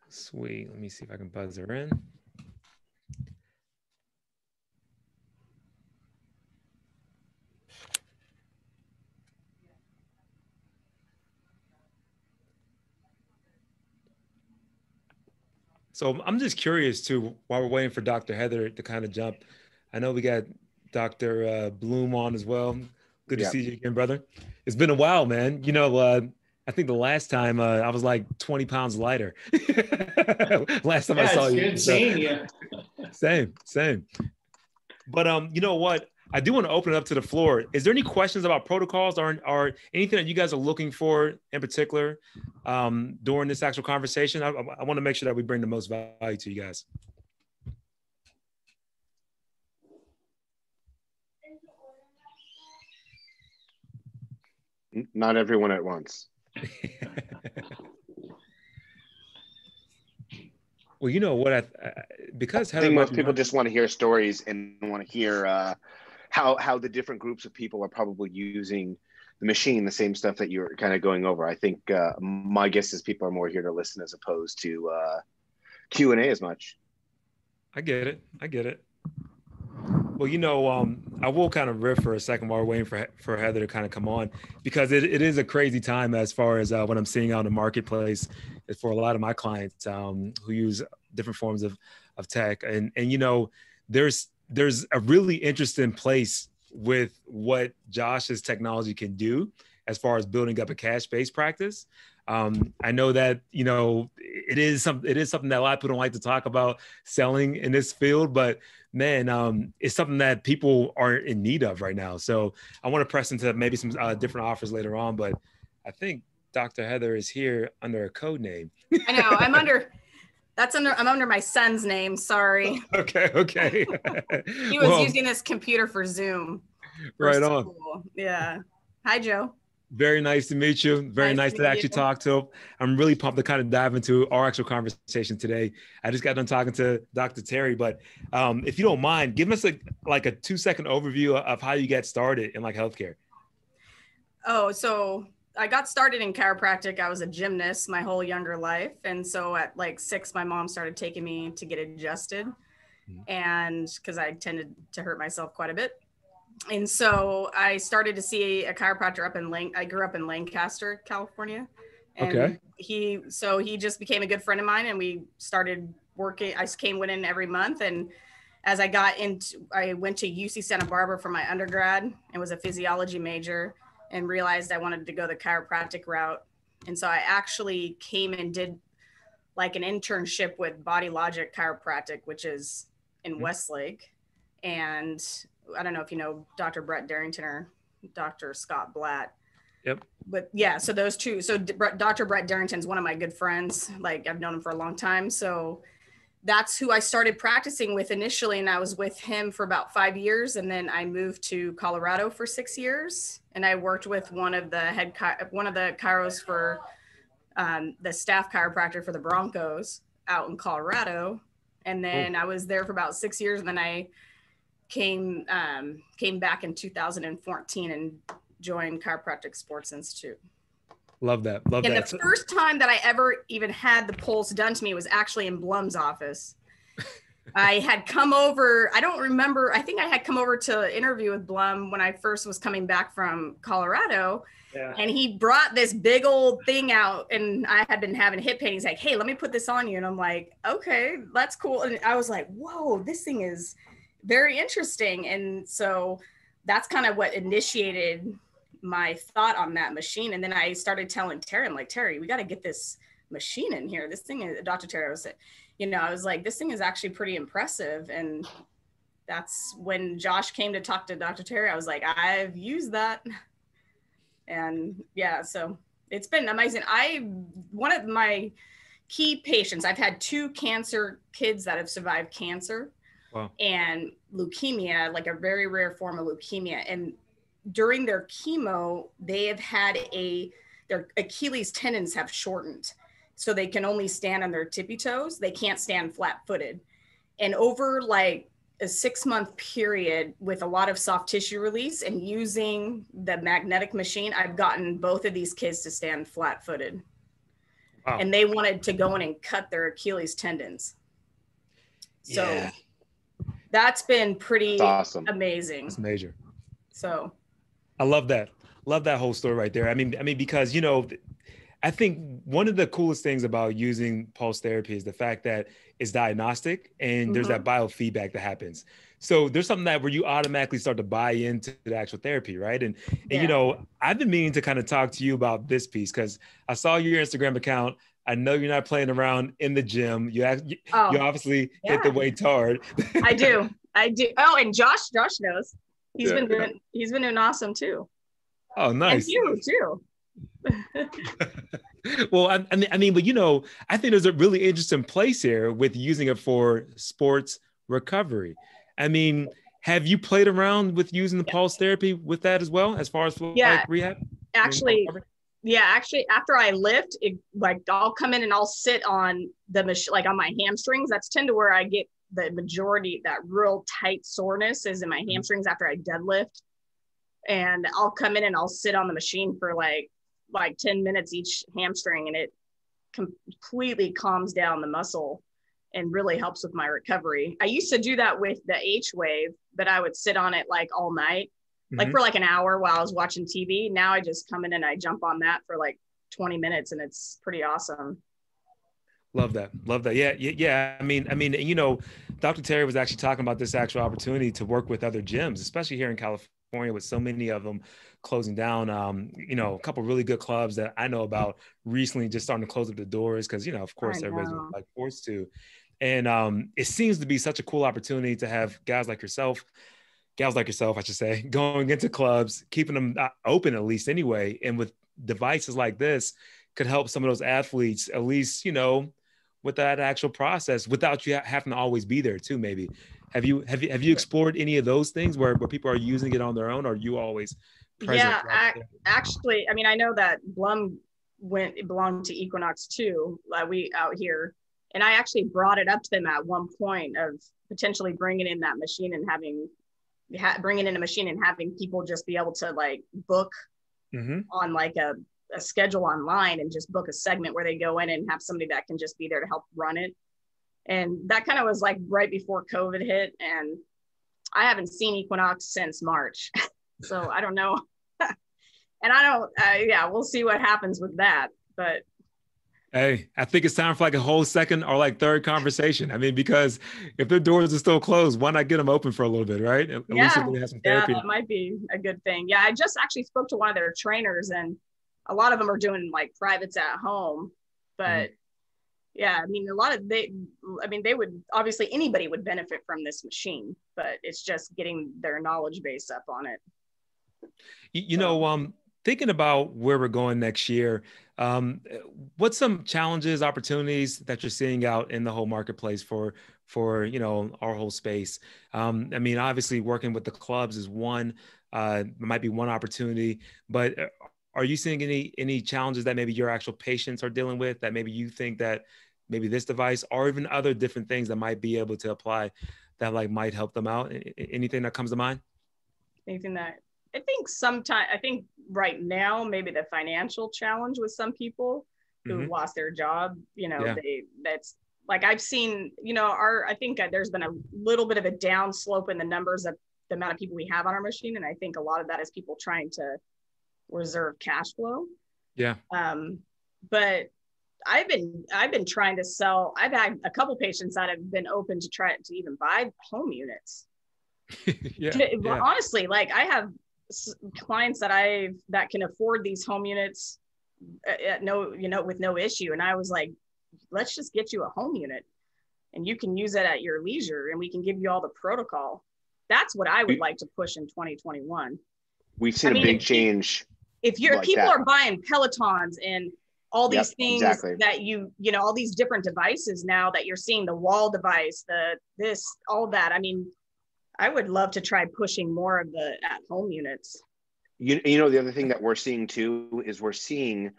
Sweet. Let me see if I can buzz her in. So I'm just curious too, while we're waiting for Dr. Heather to kind of jump, I know we got Dr. Bloom on as well. Good to see you again, brother. It's been a while, man. You know, I think the last time I was like 20 pounds lighter. Last time I saw you. Good seeing you. Same. But you know what? I do want to open it up to the floor. Is there any questions about protocols or anything that you guys are looking for in particular during this actual conversation? I want to make sure that we bring the most value to you guys. Not everyone at once. Well, you know what? Because I think most people just want to hear stories and want to hear how the different groups of people are probably using the machine, the same stuff that you're kind of going over. I think my guess is people are more here to listen as opposed to Q&A as much. I get it. Well, you know, I will kind of riff for a second while we're waiting for Heather to kind of come on, because it is a crazy time as far as what I'm seeing out in the marketplace for a lot of my clients who use different forms of tech. And you know, there's a really interesting place with what Josh's technology can do as far as building up a cash-based practice. I know that, you know, it is something that a lot of people don't like to talk about selling in this field, but man, it's something that people are in need of right now. So I want to press into maybe some different offers later on, but I think Dr. Heather is here under a code name. I know I'm under my son's name. Sorry. Okay. He was using this computer for Zoom. Right on. School. Yeah. Hi, Joe. Very nice to meet you. Very nice to actually talk to. I'm really pumped to kind of dive into our actual conversation today. I just got done talking to Dr. Terry, but if you don't mind, give us a 2-second overview of how you got started in like healthcare. Oh, so I got started in chiropractic. I was a gymnast my whole younger life. And so at like 6, my mom started taking me to get adjusted. And because I tended to hurt myself quite a bit. And so I started to see a chiropractor I grew up in Lancaster, California. Okay. And he just became a good friend of mine, and we started working. Went in every month. And as I went to UC Santa Barbara for my undergrad and was a physiology major, and realized I wanted to go the chiropractic route. And so I actually came and did like an internship with Body Logic Chiropractic, which is in Westlake. And I don't know if you know Dr. Brett Darrington or Dr. Scott Blatt. Yep. But yeah, so those two. So Dr. Brett Darrington's one of my good friends. Like, I've known him for a long time. So that's who I started practicing with initially. And I was with him for about 5 years. And then I moved to Colorado for 6 years. And I worked with one of the chiros for the staff chiropractor for the Broncos out in Colorado. And then I was there for about 6 years. And then I came back in 2014 and joined Chiropractic Sports Institute. Love that. And the first time that I ever even had the pulse done to me was actually in Blum's office. I had come over, I don't remember, I think I had come over to interview with Blum when I first was coming back from Colorado. Yeah. And he brought this big old thing out, and I had been having hip pain. He's like, hey, let me put this on you. And I'm like, okay, that's cool. And I was like, whoa, this thing is very interesting. And so that's kind of what initiated my thought on that machine. And then I started telling Terry, I'm like, Terry, we got to get this machine in here. This thing is, Dr. Terry was, I was like, this thing is actually pretty impressive. And that's when Josh came to talk to Dr. Terry. I was like, I've used that. And yeah, so it's been amazing. One of my key patients, I've had 2 cancer kids that have survived cancer. Wow. And leukemia, like a very rare form of leukemia. And during their chemo, they have had their Achilles tendons have shortened. So they can only stand on their tippy toes. They can't stand flat footed. And over like a 6-month period with a lot of soft tissue release and using the magnetic machine, I've gotten both of these kids to stand flat footed. Wow. And they wanted to go in and cut their Achilles tendons. So yeah. That's been pretty awesome. Amazing. That's major. So I love that. Love that whole story right there. I mean, because, I think one of the coolest things about using pulse therapy is the fact that it's diagnostic and there's that biofeedback that happens. So there's something that where you automatically start to buy into the actual therapy, right? And I've been meaning to kind of talk to you about this piece because I saw your Instagram account. I know you're not playing around in the gym. You obviously hit the weights hard. I do. Oh, and Josh knows. He's been doing awesome too. Oh, nice. And you too. Well, I mean, but I think there's a really interesting place here with using it for sports recovery. I mean, have you played around with using the pulse therapy with that as well, as far as like rehab? Actually, after I lift, I'll come in and I'll sit on the machine, like on my hamstrings. That's tend to where I get the majority, that real tight soreness is in my hamstrings after I deadlift. And I'll come in and I'll sit on the machine for like 10 minutes each hamstring, and it completely calms down the muscle and really helps with my recovery. I used to do that with the H-Wave, but I would sit on it like all night, like for like an hour while I was watching TV. Now I just come in and I jump on that for like 20 minutes, and it's pretty awesome. Love that. Yeah. I mean, Dr. Terry was actually talking about this actual opportunity to work with other gyms, especially here in California, with so many of them closing down. A couple of really good clubs that I know about recently just starting to close up the doors because, of course, everybody's like forced to. And it seems to be such a cool opportunity to have gals like yourself, I should say, going into clubs, keeping them open at least anyway. And with devices like this could help some of those athletes, at least, with that actual process without you having to always be there too, maybe. Have you explored any of those things where people are using it on their own, or are you always present? Yeah, actually, I mean, I know that Blum belonged to Equinox too, we out here. And I actually brought it up to them at one point of potentially bringing in that machine and bringing in a machine and having people just be able to like book on like a schedule online and just book a segment where they go in and have somebody that can just be there to help run it. And that kind of was like right before COVID hit, and I haven't seen Equinox since March. So I don't know. And I don't, we'll see what happens with that. but hey, I think it's time for like a whole second or like third conversation. I mean, because if their doors are still closed, why not get them open for a little bit, right? At least if they have some therapy. That might be a good thing. Yeah, I just actually spoke to one of their trainers, and a lot of them are doing like privates at home. But yeah, I mean, they would obviously anybody would benefit from this machine, but it's just getting their knowledge base up on it. Thinking about where we're going next year, what's some challenges, opportunities that you're seeing out in the whole marketplace for our whole space? I mean, obviously working with the clubs is one, might be one opportunity, but are you seeing any challenges that maybe your actual patients are dealing with, that maybe you think that maybe this device or even other different things that might be able to apply that like might help them out? Anything that comes to mind? Anything that I think right now, maybe the financial challenge with some people who lost their job, that's like, I've seen, I think there's been a little bit of a downslope in the numbers of the amount of people we have on our machine. And I think a lot of that is people trying to reserve cash flow. Yeah. But I've been trying to sell. I've had a couple patients that have been open to try to even buy home units. Honestly, like I have clients that can afford these home units with no issue. And I was like, let's just get you a home unit and you can use it at your leisure and we can give you all the protocol. That's what I would like to push in 2021. We've seen a big change. If people are buying Pelotons and all these things that all these different devices now that you're seeing, the wall device, all that. I mean, I would love to try pushing more of the at-home units. The other thing that we're seeing too is we're seeing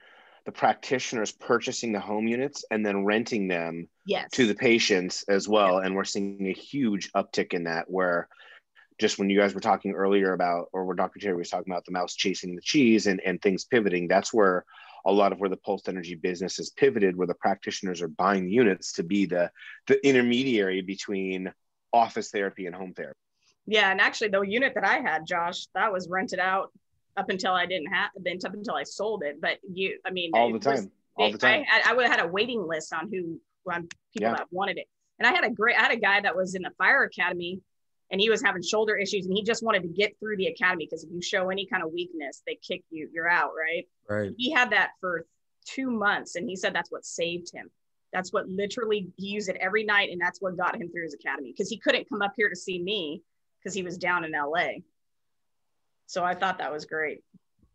the practitioners purchasing the home units and then renting them to the patients as well. And we're seeing a huge uptick in that, where just when you guys were talking earlier about, or where Dr. Terry was talking about the mouse chasing the cheese and things pivoting, that's where a lot of where the pulsed energy business is pivoted, where the practitioners are buying units to be the intermediary between office therapy and home therapy. Yeah, and actually the unit that I had, Josh, that was rented out up until I until I sold it. But all the time. I would have had a waiting list on people that wanted it. And I had a guy that was in the fire academy and he was having shoulder issues and he just wanted to get through the academy because if you show any kind of weakness, they kick you, you're out, right? Right. He had that for 2 months and he said that's what saved him. That's what literally, he used it every night and that's what got him through his academy because he couldn't come up here to see me because he was down in LA. So I thought that was great.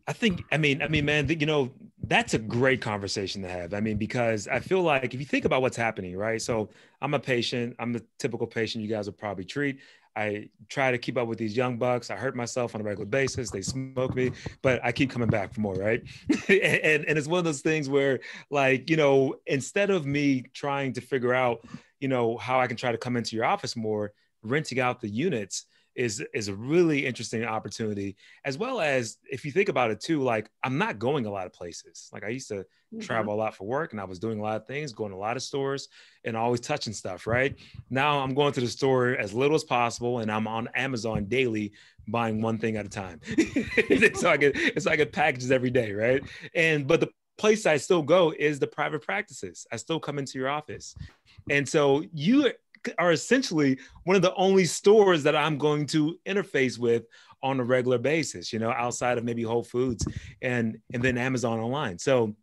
I mean, man, that's a great conversation to have. I mean, because I feel like if you think about what's happening, right? So I'm a patient. I'm the typical patient you guys would probably treat. I try to keep up with these young bucks. I hurt myself on a regular basis. They smoke me, but I keep coming back for more, right? and it's one of those things where, like, instead of me trying to figure out, how I can try to come into your office more, renting out the units is a really interesting opportunity, as well as if you think about it too, like I'm not going a lot of places. Like I used to travel a lot for work and I was doing a lot of things, going to a lot of stores and always touching stuff, right? Now I'm going to the store as little as possible and I'm on Amazon daily buying one thing at a time. So I get packages every day, right? But the place I still go is the private practices. I still come into your office. And so you are essentially one of the only stores that I'm going to interface with on a regular basis, outside of maybe Whole Foods and then Amazon online. So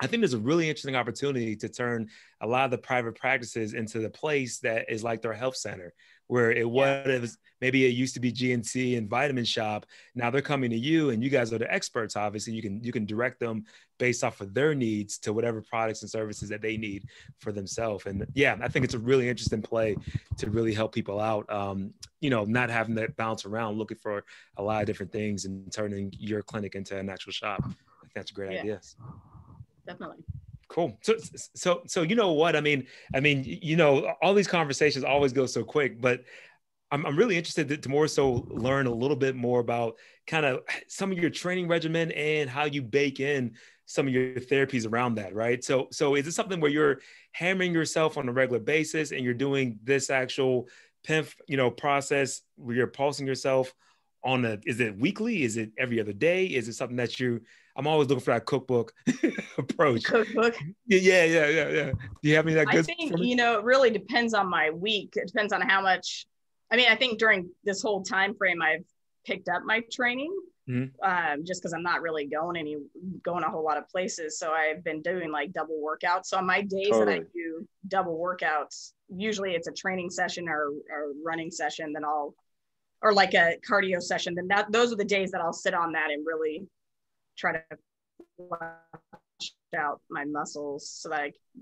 I think there's a really interesting opportunity to turn a lot of the private practices into the place that is like their health center, where maybe it used to be GNC and Vitamin Shop. Now they're coming to you and you guys are the experts. Obviously you can direct them based off of their needs to whatever products and services that they need for themselves. And yeah, I think it's a really interesting play to really help people out. Not having that bounce around, looking for a lot of different things and turning your clinic into an actual shop. I think that's a great idea. Definitely. Cool. So you know what? I mean, all these conversations always go so quick, but I'm really interested to more so learn a little bit more about kind of some of your training regimen and how you bake in some of your therapies around that, right? So is it something where you're hammering yourself on a regular basis and you're doing this actual PEMF, process where you're pulsing yourself is it weekly? Is it every other day? Is it something that I'm always looking for that cookbook approach. Cookbook. Yeah. Do you have any of that good? I think, it really depends on my week. It depends on how much, I think during this whole time frame, I've picked up my training, just because I'm not really going a whole lot of places. So I've been doing like double workouts. So on my days that I do double workouts, usually it's a training session or running session, or like a cardio session. Then those are the days that I'll sit on that and really try to flush out my muscles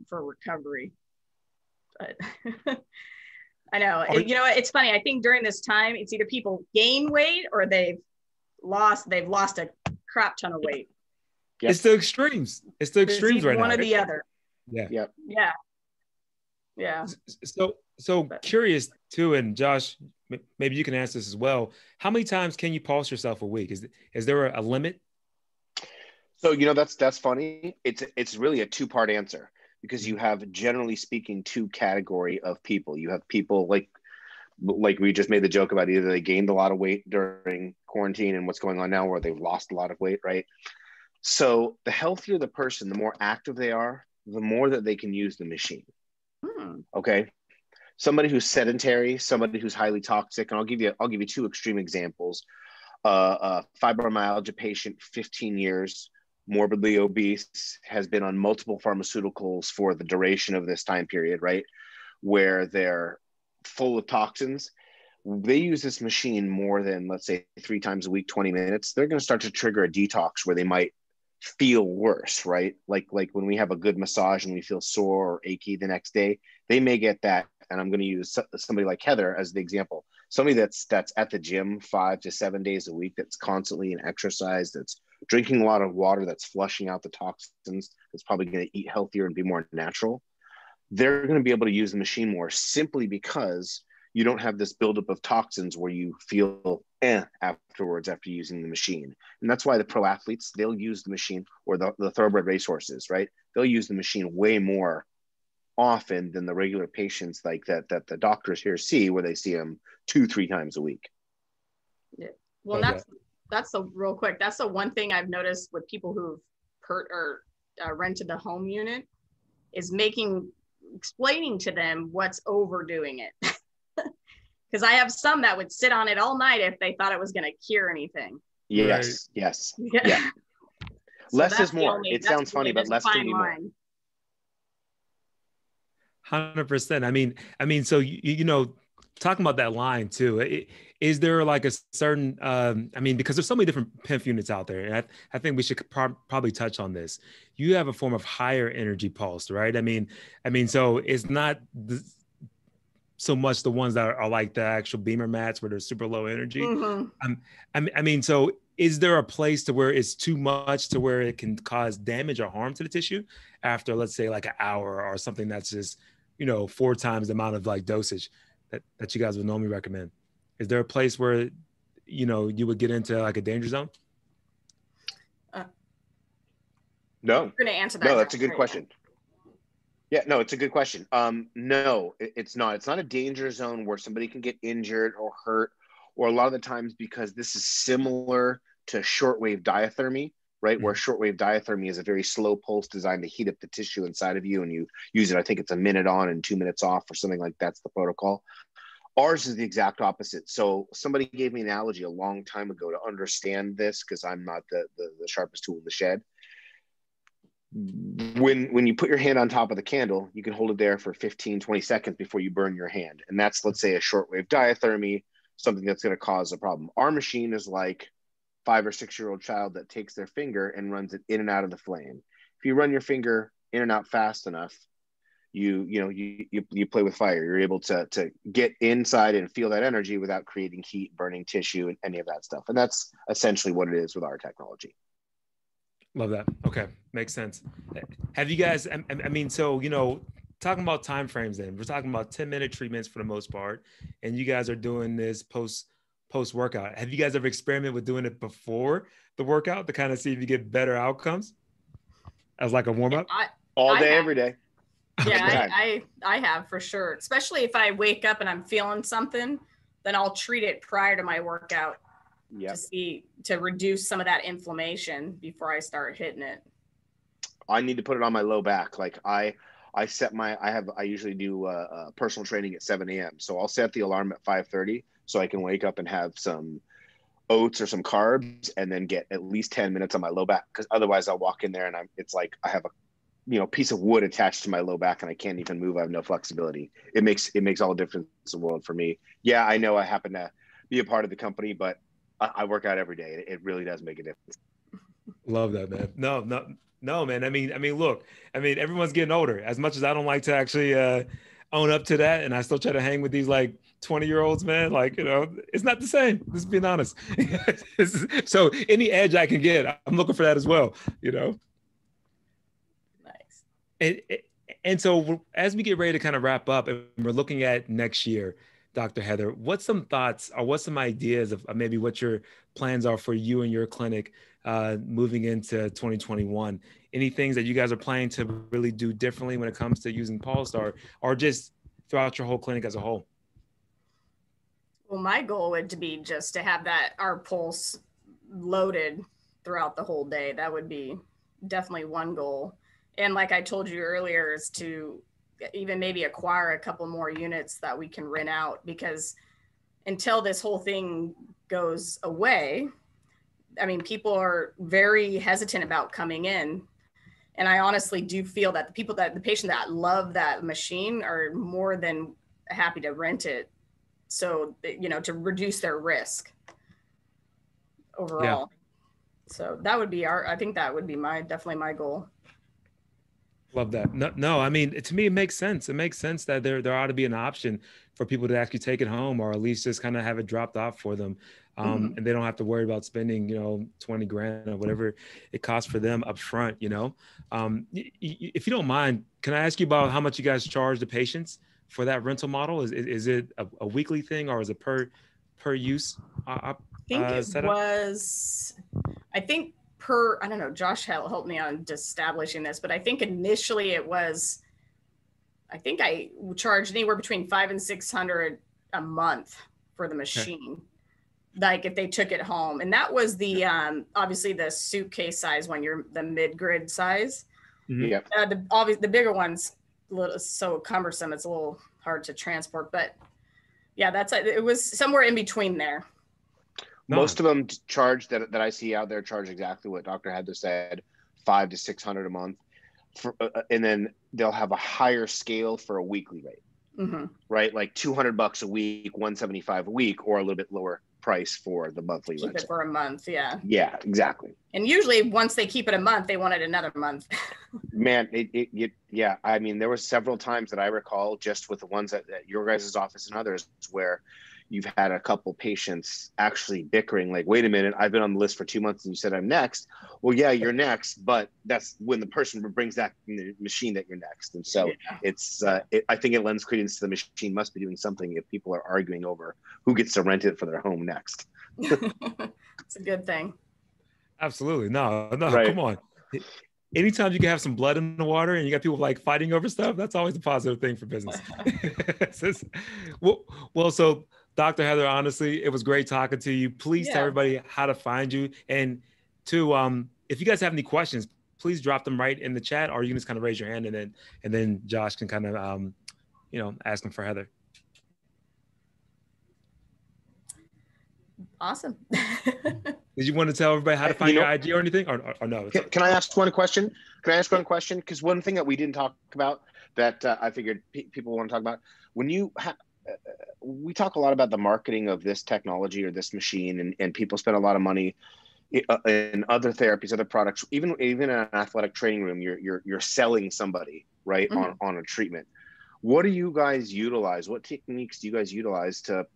for recovery. But I know, it's funny. I think during this time, it's either people gain weight or they've lost a crap ton of weight. Yep. It's the extremes. It's right now. One or the other. Yeah. Yep. Yeah. So curious too, and Josh, maybe you can answer this as well. How many times can you pulse yourself a week? Is there a limit? So, that's funny. It's really a two-part answer, because you have, generally speaking, two category of people. You have people like we just made the joke about, either they gained a lot of weight during quarantine and what's going on now, or they've lost a lot of weight, right? So the healthier the person, the more active they are, the more that they can use the machine. Okay. Somebody who's sedentary, somebody who's highly toxic, and I'll give you two extreme examples. A fibromyalgia patient, 15 years, morbidly obese, has been on multiple pharmaceuticals for the duration of this time period, right? Where they're full of toxins. They use this machine more than, let's say, 3 times a week, 20 minutes. They're going to start to trigger a detox where they might feel worse, right? Like when we have a good massage and we feel sore or achy the next day, they may get that. And I'm going to use somebody like Heather as the example. Somebody that's at the gym 5 to 7 days a week, that's constantly in exercise, that's drinking a lot of water, that's flushing out the toxins, that's probably going to eat healthier and be more natural. They're going to be able to use the machine more, simply because you don't have this buildup of toxins where you feel afterwards after using the machine. And that's why the pro athletes, they'll use the machine, or the thoroughbred racehorses, right? They'll use the machine way more often than the regular patients like that the doctors here see, where they see them 2-3 times a week. Yeah. Well, that's the real quick. That's the one thing I've noticed with people who've rented the home unit, is explaining to them what's overdoing it. Because I have some that would sit on it all night if they thought it was going to cure anything. Yes. Yeah. So less is more. It sounds funny, but less can be more. 100%. I mean, so talking about that line too, is there like a certain, because there's so many different PEMF units out there, and I think we should probably touch on this. You have a form of higher energy pulse, right? I mean, so it's not so much the ones that are like the actual beamer mats where they're super low energy. Mm-hmm. So is there a place to where it's too much to where it can cause damage or harm to the tissue after, let's say, like an hour or something that's just, 4 times the amount of like dosage that you guys would normally recommend? Is there a place where, you would get into like a danger zone? No. You're going to answer that. No, that's a good question. Yeah, no, it's a good question. No, it's not. It's not a danger zone where somebody can get injured or hurt, or a lot of the times, because this is similar to shortwave diathermy, right? Mm-hmm. Where shortwave diathermy is a very slow pulse designed to heat up the tissue inside of you, and you use it, I think it's a minute on and 2 minutes off or something like that's the protocol. Ours is the exact opposite. So somebody gave me an analogy a long time ago to understand this, because I'm not the sharpest tool in the shed. When you put your hand on top of the candle, you can hold it there for 15, 20 seconds before you burn your hand. And that's, let's say, a shortwave diathermy, something that's going to cause a problem. Our machine is like 5 or 6-year-old child that takes their finger and runs it in and out of the flame. If you run your finger in and out fast enough, you play with fire. You're able to get inside and feel that energy without creating heat, burning tissue, and any of that stuff. And that's essentially what it is with our technology. Love that. Okay. Makes sense. Have you guys, so, talking about time frames, then we're talking about 10-minute treatments for the most part, and you guys are doing this post workout. Have you guys ever experimented with doing it before the workout to kind of see if you get better outcomes as like a warm up? All day, every day. Yeah, I have, for sure. Especially if I wake up and I'm feeling something, then I'll treat it prior to my workout. Yep. to reduce some of that inflammation before I start hitting it. I need to put it on my low back. Like I usually do personal training at 7 a.m. So I'll set the alarm at 5:30 so I can wake up and have some oats or some carbs and then get at least 10 minutes on my low back. Because otherwise I'll walk in there and it's like I have a piece of wood attached to my low back and I can't even move. I have no flexibility. It makes all the difference in the world for me. Yeah, I know I happen to be a part of the company, but I work out every day. It really does make a difference. Love that, man. No, man. I mean, look, everyone's getting older. As much as I don't like to actually own up to that, and I still try to hang with these like 20-year-olds, man. Like, it's not the same. Just being honest. So any edge I can get, I'm looking for that as well. Nice. And so as we get ready to kind of wrap up, and we're looking at next year, Dr. Heather, what's some thoughts or what's some ideas of maybe what your plans are for you and your clinic moving into 2021? Any things that you guys are planning to really do differently when it comes to using Pulse or just throughout your whole clinic as a whole? Well, my goal would to be just to have our Pulse loaded throughout the whole day. That would be definitely one goal. And like I told you earlier, is to even maybe acquire a couple more units that we can rent out, because until this whole thing goes away, people are very hesitant about coming in. And I honestly do feel that the patients that love that machine are more than happy to rent it. So, to reduce their risk overall. Yeah. So that would be I think that would be definitely my goal. Love that. No, to me, it makes sense. It makes sense that there ought to be an option for people to actually take it home, or at least just kind of have it dropped off for them. And they don't have to worry about spending, $20,000 or whatever it costs for them up front, If you don't mind, can I ask you about how much you guys charge the patients for that rental model? Is it a weekly thing, or is it per use? I think I don't know, Josh helped me on establishing this, but I think initially I charged anywhere between $500 and $600 a month for the machine. Okay. Like if they took it home, and that was the, obviously the suitcase size when you're the mid-grid size. Yeah. The bigger one's a little so cumbersome. It's a little hard to transport, but yeah, it was somewhere in between there. Most of them charge that I see out there charge exactly what Dr. Heather said, $500 to $600 a month, and then they'll have a higher scale for a weekly rate, right? Like $200 a week, $175 a week, or a little bit lower price for the monthly rental. Keep it for a month, yeah. Yeah, exactly. And usually once they keep it a month, they want it another month. Man, yeah. There were several times that I recall, just with the ones at your guys' office and others, where you've had a couple patients actually bickering, like, wait a minute, I've been on the list for 2 months and you said I'm next. Well, yeah, you're next, but that's when the person brings that machine that you're next. And so I think it lends credence to the machine must be doing something if people are arguing over who gets to rent it for their home next. It's a good thing. Absolutely. No, right. Come on. Anytime you can have some blood in the water and you got people like fighting over stuff, that's always a positive thing for business. Well, so Dr. Heather, honestly, it was great talking to you. Please tell everybody how to find you. And if you guys have any questions, please drop them right in the chat, or you can just kind of raise your hand and then Josh can kind of, ask them for Heather. Awesome. Did you want to tell everybody how to find your IG or anything, or no? Can I ask one question? Because one thing that we didn't talk about that I figured people want to talk about, when we talk a lot about the marketing of this technology or this machine, and people spend a lot of money in other therapies, other products, even in an athletic training room, you're selling somebody, right, on a treatment. What do you guys utilize? What techniques do you guys utilize to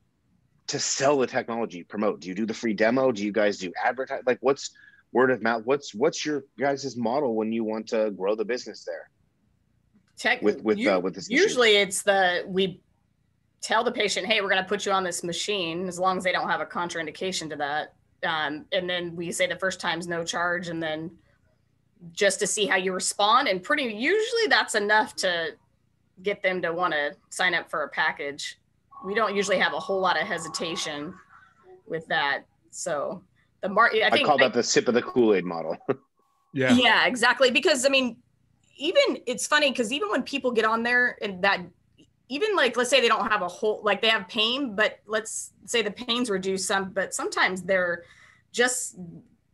sell the technology, promote? Do you do the free demo? Do you guys do advertise? Like, what's word of mouth? What's your guys' model when you want to grow the business there? With this usually machine? We tell the patient, hey, we're going to put you on this machine, as long as they don't have a contraindication to that. And then we say the first time's no charge, and then just to see how you respond. And usually that's enough to get them to want to sign up for a package. We don't usually have a whole lot of hesitation with that. So I call that the sip of the Kool-Aid model. Yeah, exactly. Because I mean, even it's funny because even when people get on there and that, even like, let's say they don't have a whole, like they have pain, but let's say the pain's reduced some, but sometimes they're just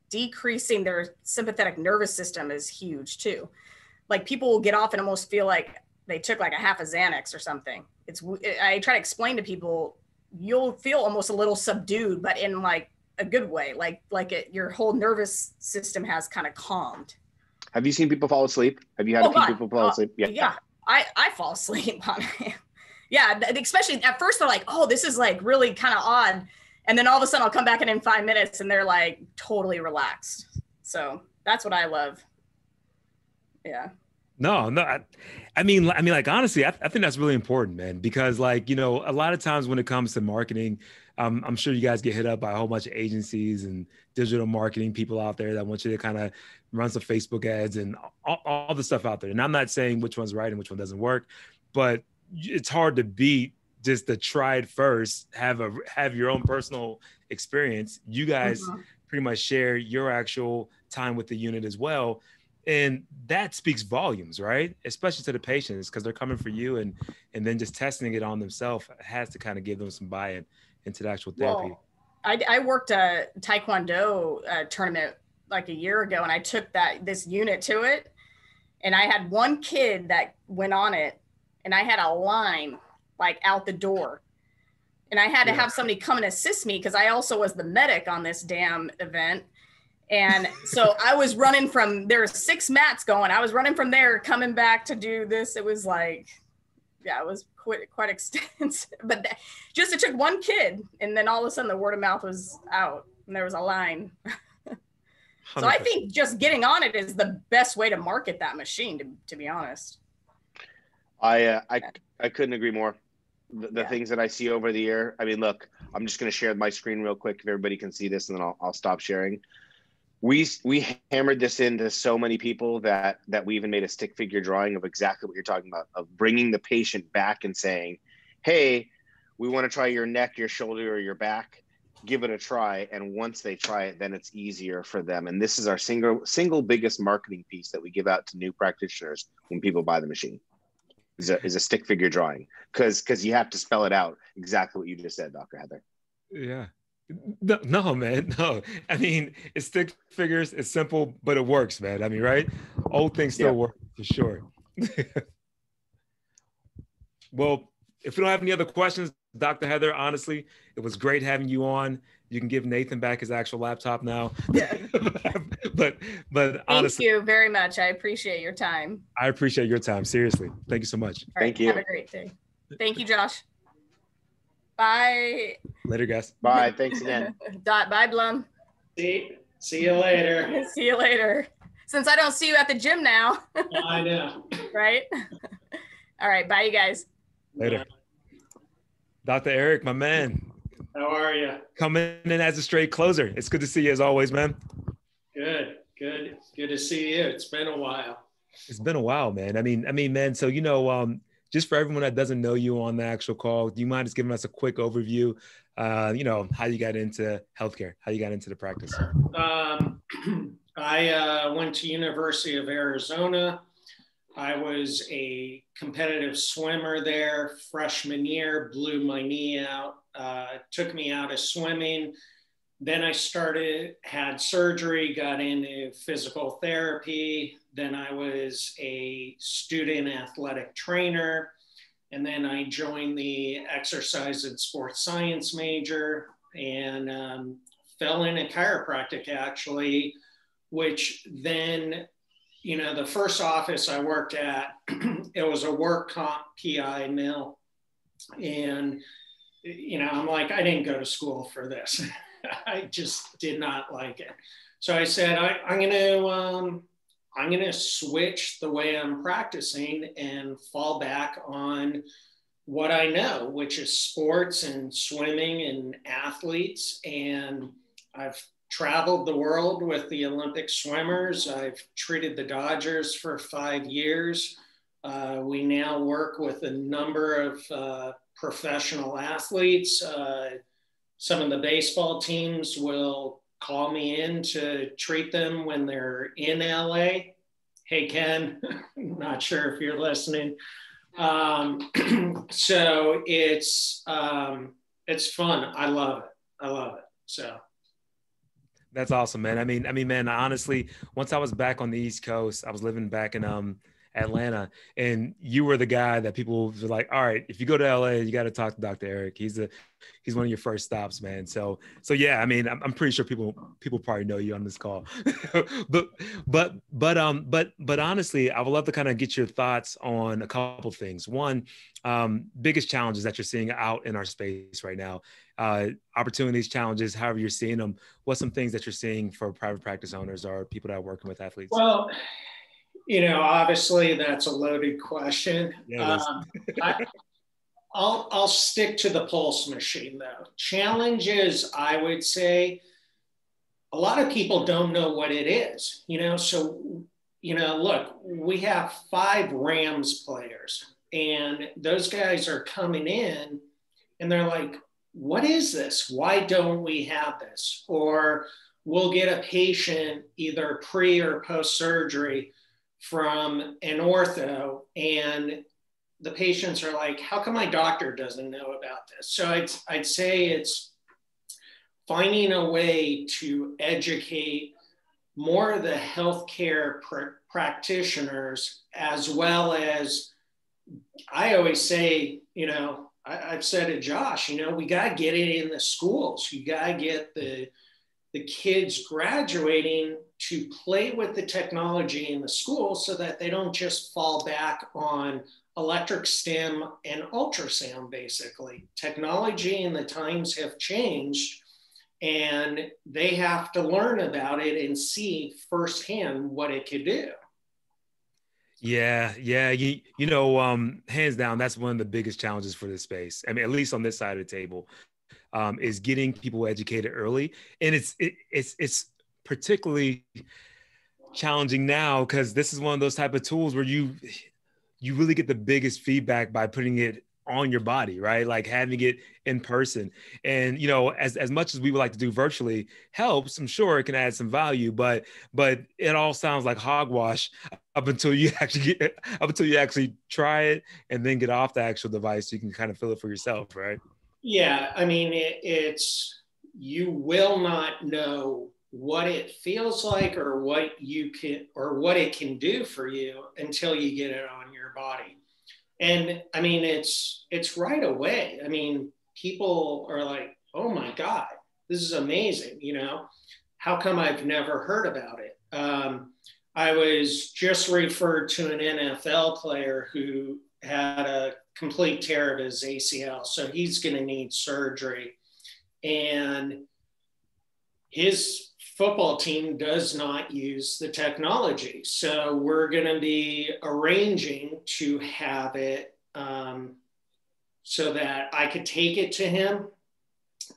decreasing their sympathetic nervous system is huge too. Like people will get off and almost feel like they took like a half a Xanax or something. I try to explain to people, you'll feel almost a little subdued, but in like a good way, your whole nervous system has kind of calmed. Have you seen people fall asleep? Have you had people fall asleep? Yeah. I fall asleep on it. Yeah, especially at first they're like, oh, this is like really kind of odd. And then all of a sudden I'll come back in 5 minutes and they're like totally relaxed. So that's what I love. Yeah. No. I mean, like, honestly, I think that's really important, man, because like, you know, a lot of times when it comes to marketing, I'm sure you guys get hit up by a whole bunch of agencies and digital marketing people out there that want you to kind of run some Facebook ads and all the stuff out there. And I'm not saying which one's right and which one doesn't work, but it's hard to beat just the tried first, have your own personal experience. You guys pretty much share your actual time with the unit as well. And that speaks volumes, right? Especially to the patients, because they're coming for you, and then just testing it on themselves has to kind of give them some buy-in into the actual therapy. Well, I worked a Taekwondo tournament like a year ago, and I took this unit to it, and I had one kid that went on it, and I had a line like out the door, and I had to have somebody come and assist me because I also was the medic on this damn event. And so I was running there were 6 mats going. I was running from there, coming back to do this. It was like, yeah, it was quite extensive. But it took one kid, and then all of a sudden the word of mouth was out, and there was a line. So I think just getting on it is the best way to market that machine, to be honest. I couldn't agree more. The things that I see over the year. I mean, look, I'm just going to share my screen real quick if everybody can see this, and then I'll stop sharing. We hammered this into so many people that we even made a stick figure drawing of exactly what you're talking about, of bringing the patient back and saying, hey, we want to try your neck, your shoulder, or your back. Give it a try. And once they try it, then it's easier for them. And this is our single biggest marketing piece that we give out to new practitioners when people buy the machine is a stick figure drawing, because you have to spell it out exactly what you just said, Dr. Heather. Yeah. No, man. No. I mean, it's stick figures. It's simple, but it works, man. I mean, right? Old things still work for sure. Well, if we don't have any other questions, Dr. Heather, honestly, it was great having you on. You can give Nathan back his actual laptop now. Yeah. but honestly, thank you very much. I appreciate your time. I appreciate your time. Seriously. Thank you so much. All right, thank you. Have a great day. Thank you, Josh. Bye. Later, guys. Bye. Thanks again. Bye, Blum. See you later. See you later. Since I don't see you at the gym now. I know. Right? All right. Bye, you guys. Later. Dr. Eric, my man. How are you? Coming in as a straight closer. It's good to see you as always, man. Good. Good to see you. It's been a while. It's been a while, man. I mean, man. So, just for everyone that doesn't know you on the actual call, do you mind just giving us a quick overview, how you got into healthcare, how you got into the practice? I went to University of Arizona. I was a competitive swimmer there. Freshman year, blew my knee out, took me out of swimming. Then I had surgery, got into physical therapy. Then I was a student athletic trainer. And then I joined the exercise and sports science major and fell into chiropractic actually, which then, the first office I worked at, it was a work comp PI mill. And, I'm like, I didn't go to school for this. I just did not like it. So I said, I'm going to switch the way I'm practicing and fall back on what I know, which is sports and swimming and athletes. And I've traveled the world with the Olympic swimmers. I've treated the Dodgers for 5 years. We now work with a number of professional athletes, some of the baseball teams will call me in to treat them when they're in LA. Hey, Ken, not sure if you're listening. So it's fun. I love it. So. That's awesome, man. I mean, man, honestly, once I was back on the East Coast, I was living back in Atlanta, and you were the guy that people were like, all right, if you go to LA, you got to talk to Dr. Eric. He's one of your first stops, man. So yeah, I mean, I'm pretty sure people probably know you on this call, but honestly, I would love to kind of get your thoughts on a couple things. One, biggest challenges that you're seeing out in our space right now, opportunities, challenges, however you're seeing them. What's some things that you're seeing for private practice owners or people that are working with athletes? Well, obviously that's a loaded question. Yeah, I'll stick to the pulse machine though. Challenges, I would say, a lot of people don't know what it is, so, look, we have 5 Rams players and those guys are coming in and they're like, what is this? Why don't we have this? Or we'll get a patient either pre or post surgery from an ortho, and the patients are like, how come my doctor doesn't know about this? So I'd say it's finding a way to educate more of the healthcare practitioners, as well as, I always say, I've said to Josh, we got to get it in the schools. You got to get the kids graduating to play with the technology in the school so that they don't just fall back on electric stim and ultrasound, basically. Technology and the times have changed, and they have to learn about it and see firsthand what it could do. Yeah. Hands down, that's one of the biggest challenges for this space. I mean, at least on this side of the table, is getting people educated early. And it's particularly challenging now because this is one of those type of tools where you really get the biggest feedback by putting it on your body, right? Like having it in person. And, as much as we would like to do virtually helps, I'm sure it can add some value, but it all sounds like hogwash up until you actually try it and then get off the actual device so you can kind of feel it for yourself, right? Yeah. I mean, you will not know what it feels like or what it can do for you until you get it on your body. And I mean, it's right away. I mean, people are like, oh my God, this is amazing. How come I've never heard about it? I was just referred to an NFL player who had a complete tear of his ACL. So he's going to need surgery. And his football team does not use the technology. So we're going to be arranging to have it so that I could take it to him,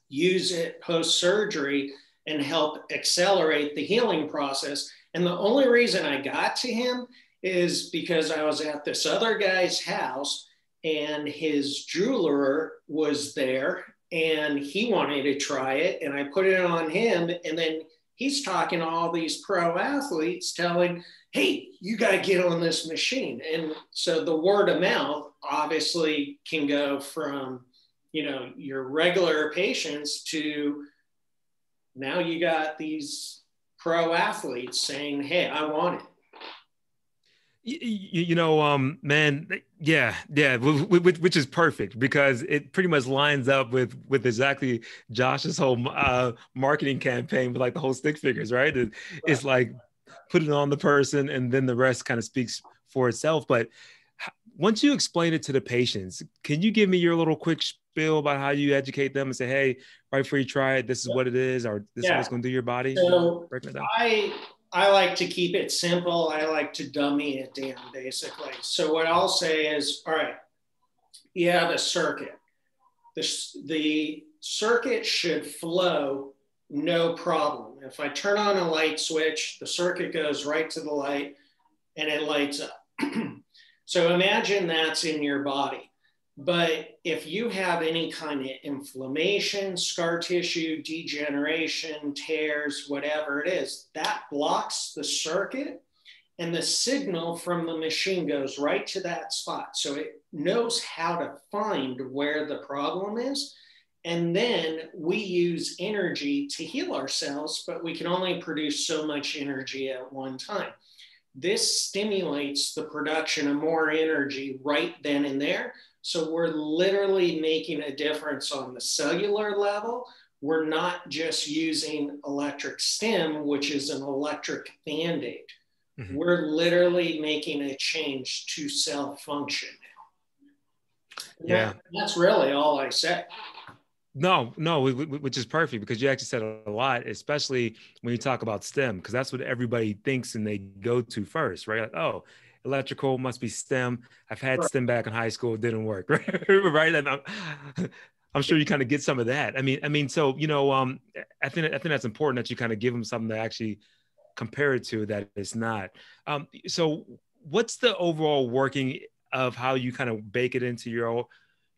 use it post-surgery, and help accelerate the healing process. And the only reason I got to him is because I was at this other guy's house and his jeweler was there and he wanted to try it. And I put it on him, and then he's talking to all these pro athletes telling, hey, you got to get on this machine. And so the word of mouth obviously can go from, your regular patients to now you got these pro athletes saying, hey, I want it. Man, yeah, which is perfect because it pretty much lines up with exactly Josh's whole marketing campaign with like the whole stick figures, right? It's like put it on the person and then the rest kind of speaks for itself. But once you explain it to the patients, can you give me your little quick spiel about how you educate them and say, hey, right before you try it, this is what it is, or this is what's going to do your body? So I like to keep it simple. I like to dummy it down, basically. So what I'll say is, all right, you have a circuit. The circuit should flow no problem. If I turn on a light switch, the circuit goes right to the light and it lights up. So imagine that's in your body. But if you have any kind of inflammation, scar tissue, degeneration, tears, whatever it is, that blocks the circuit, and the signal from the machine goes right to that spot. So it knows how to find where the problem is. And then we use energy to heal ourselves, but we can only produce so much energy at one time. This stimulates the production of more energy right then and there. So we're literally making a difference on the cellular level. We're not just using electric stim, which is an electric Band-Aid. Mm-hmm. We're literally making a change to cell function now. Yeah. That's really all I say. No, which is perfect, because you actually said a lot, especially when you talk about STEM, because that's what everybody thinks and they go to first, right? Like, oh, electrical must be STEM. I've had STEM back in high school. It didn't work, right? And I'm sure you kind of get some of that. I mean, so, I think that's important that you kind of give them something to actually compare it to that it's not. So what's the overall working of how you kind of bake it into your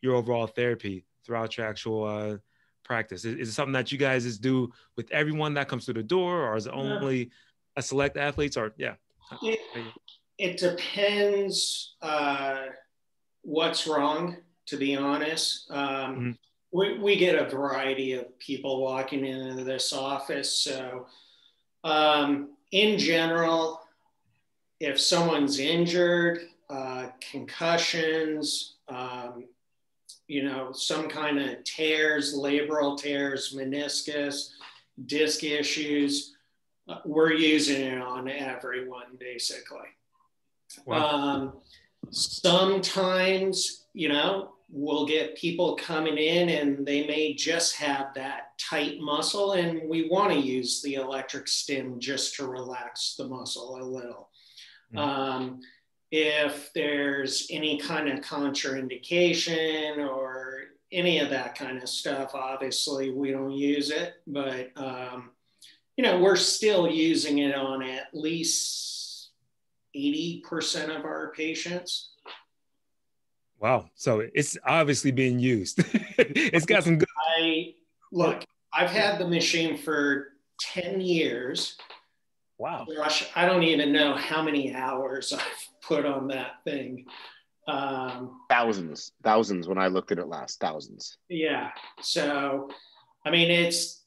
overall therapy throughout your actual practice? Is it something that you guys just do with everyone that comes through the door, or is it only a select athletes, or It depends what's wrong, to be honest. Mm-hmm. we get a variety of people walking into this office. So in general, if someone's injured, concussions, some kind of tears, labral tears, meniscus, disc issues, we're using it on everyone, basically. Wow. Sometimes, we'll get people coming in and they may just have that tight muscle, and we want to use the electric stim just to relax the muscle a little. Mm-hmm. If there's any kind of contraindication or any of that kind of stuff, obviously we don't use it, but we're still using it on at least 80% of our patients. Wow. So it's obviously being used. It's got some good. I've had the machine for 10 years. Wow. Gosh, I don't even know how many hours I've put on that thing. Thousands when I looked at it last, thousands. Yeah. So, it's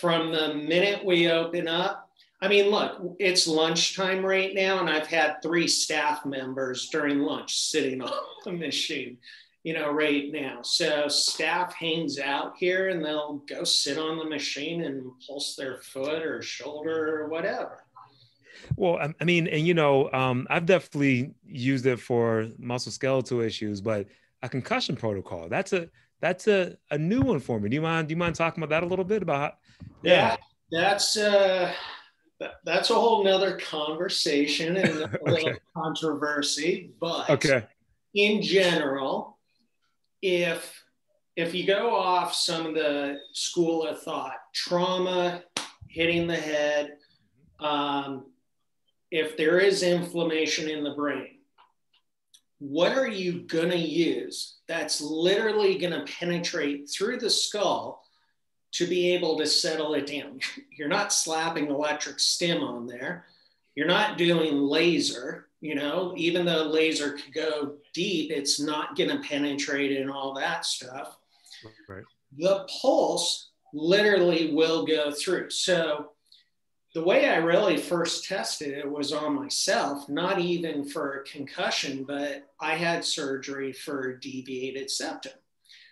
from the minute we open up. Look, it's lunchtime right now, and I've had 3 staff members during lunch sitting on the machine, right now. So staff hangs out here and they'll go sit on the machine and pulse their foot or shoulder or whatever. Well, I've definitely used it for musculoskeletal issues, but a concussion protocol, that's a new one for me. Do you mind talking about that a little bit about? Yeah, that's a whole nother conversation and a little controversy, but in general, if you go off some of the school of thought, trauma, hitting the head, if there is inflammation in the brain, what are you going to use that's literally going to penetrate through the skull to be able to settle it down? You're not slapping electric stim on there. You're not doing laser, even though laser could go deep, it's not going to penetrate and all that stuff. Right. The pulse literally will go through. So the way I really first tested it was on myself, not even for a concussion, but I had surgery for deviated septum.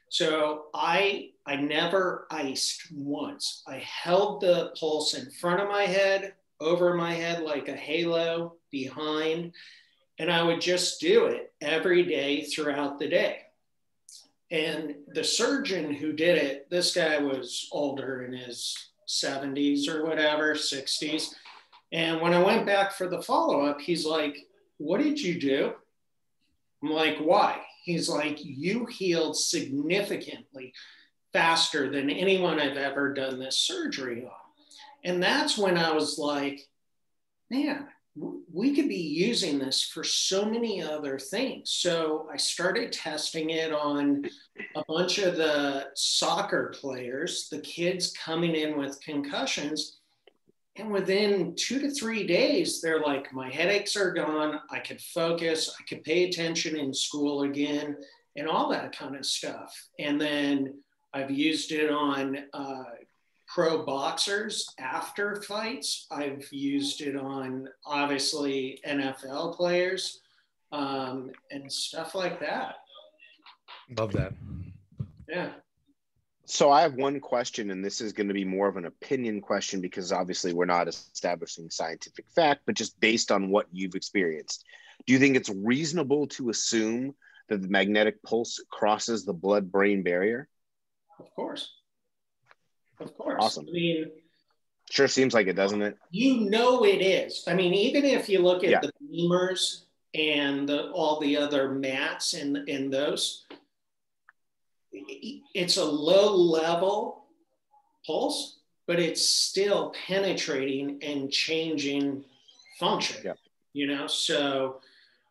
So I never iced once. I held the pulse in front of my head, over my head like a halo, behind, and I would just do it every day throughout the day. And the surgeon who did it, this guy was older, in his 70s or whatever, 60s. And when I went back for the follow-up, he's like, "What did you do?" I'm like, "Why?" He's like, "You healed significantly faster than anyone I've ever done this surgery on." And that's when I was like, man, we could be using this for so many other things. So I started testing it on a bunch of the soccer players, the kids coming in with concussions. And within 2 to 3 days, they're like, my headaches are gone. I could focus. I could pay attention in school again and all that kind of stuff. And then I've used it on pro boxers after fights. I've used it on, obviously, NFL players and stuff like that. Love that. Yeah. So I have one question, and this is going to be more of an opinion question because obviously we're not establishing scientific fact, but just based on what you've experienced. Do you think it's reasonable to assume that the magnetic pulse crosses the blood-brain barrier? Of course. Of course. Awesome. I mean, sure seems like it, doesn't it? You know it is. I mean, even if you look at Yeah. the beamers and all the other mats in those, it's a low level pulse, but it's still penetrating and changing function. Yeah. You know, so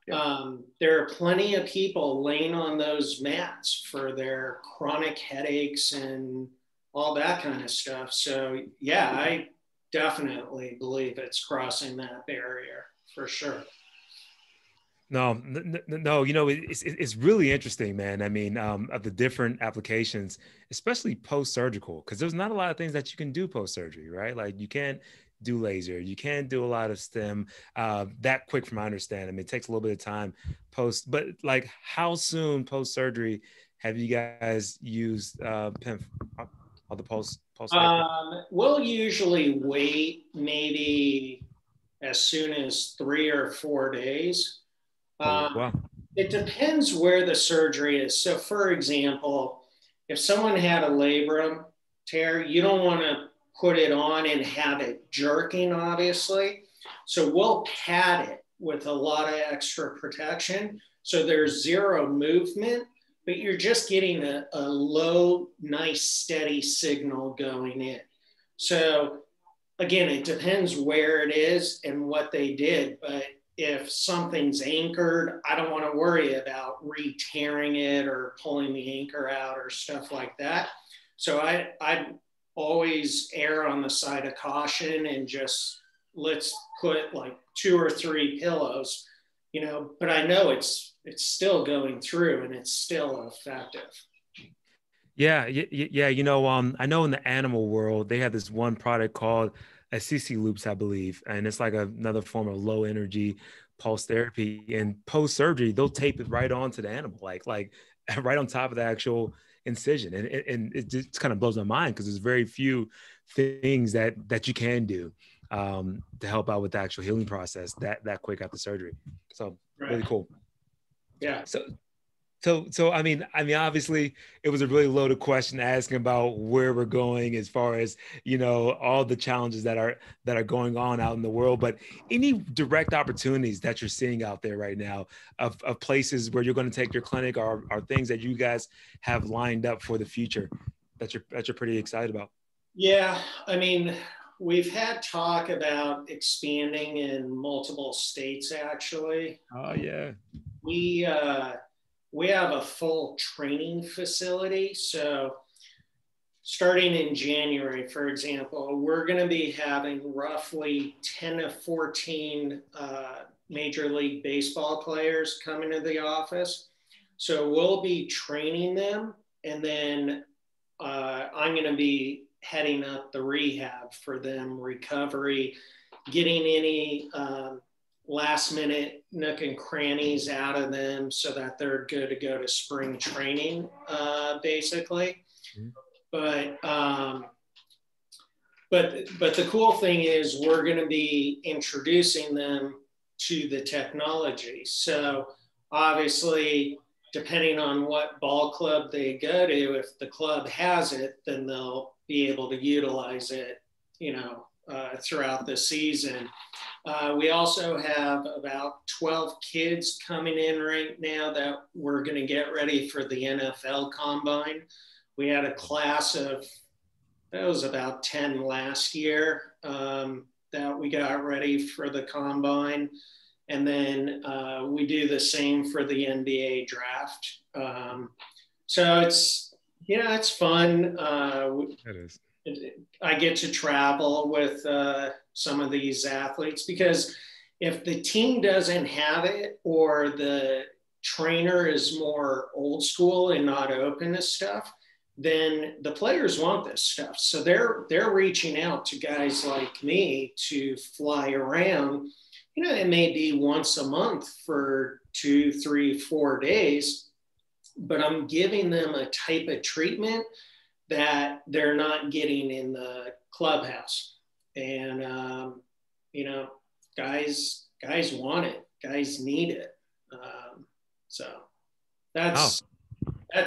Yeah. there are plenty of people laying on those mats for their chronic headaches and all that kind of stuff. So yeah, I definitely believe it's crossing that barrier for sure. No, you know, it's really interesting, man. I mean, of the different applications, especially post-surgical, because there's not a lot of things that you can do post-surgery, right? Like you can't do laser, you can't do a lot of stem that quick from my understanding. I mean, it takes a little bit of time post, but like how soon post-surgery have you guys used PEMF, or the pulse? We'll usually wait maybe as soon as 3 or 4 days. Wow. It depends where the surgery is. So for example, if someone had a labrum tear, you don't want to put it on and have it jerking, obviously. So we'll pad it with a lot of extra protection. So there's zero movement, but you're just getting a low, nice, steady signal going in. So again, it depends where it is and what they did, but if something's anchored, I don't want to worry about re-tearing it or pulling the anchor out or stuff like that. So I always err on the side of caution and just let's put like 2 or 3 pillows, you know, but I know it's still going through and it's still effective. Yeah. You know, I know in the animal world, they have this one product called a CC loops, I believe. And it's like another form of low energy pulse therapy, and post surgery, they'll tape it right onto the animal, like right on top of the actual incision. And it just kind of blows my mind because there's very few things that you can do to help out with the actual healing process that quick after surgery. So really cool. Yeah. So I mean, obviously, it was a really loaded question asking about where we're going as far as, you know, all the challenges that are going on out in the world. But any direct opportunities that you're seeing out there right now of places where you're going to take your clinic, or things that you guys have lined up for the future that you're pretty excited about? Yeah, I mean, we've had talk about expanding in multiple states. Actually, Oh yeah. We have a full training facility. So starting in January, for example, we're going to be having roughly 10 to 14 Major League Baseball players coming to the office. So we'll be training them. And then I'm going to be heading up the rehab for them, recovery, getting any last minute nook and crannies out of them so that they're good to go to spring training, basically. But the cool thing is we're going to be introducing them to the technology. So obviously, depending on what ball club they go to, if the club has it, then they'll be able to utilize it, you know, throughout the season. We also have about 12 kids coming in right now that we're going to get ready for the NFL Combine. We had a class of, that was about 10 last year that that we got ready for the combine. And then we do the same for the NBA draft. So it's fun. It is. I get to travel with some of these athletes, because if the team doesn't have it, or the trainer is more old school and not open to stuff, then the players want this stuff. So they're reaching out to guys like me to fly around. It may be once a month for 2, 3, 4 days, but I'm giving them a type of treatment that they're not getting in the clubhouse. And, guys want it, guys need it. So that's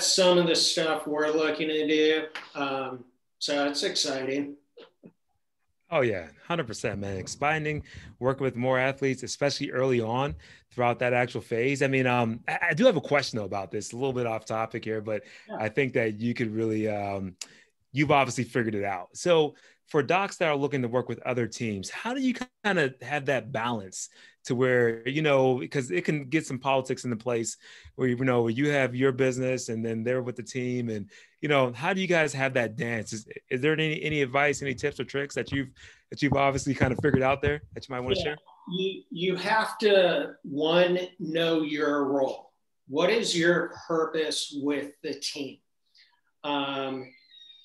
some of the stuff we're looking to do. So it's exciting. Oh yeah, 100%, man. Expanding, working with more athletes, especially early on throughout that actual phase. I mean, I do have a question though about this, a little bit off topic here, but Yeah. I think that you could really, you've obviously figured it out. So for docs that are looking to work with other teams, how do you kind of have that balance to where, because it can get some politics into place where, you have your business and then they're with the team, and, how do you guys have that dance? Is there any advice, any tips or tricks that you've obviously kind of figured out there that you might want to share? You have to, one, know your role. What is your purpose with the team?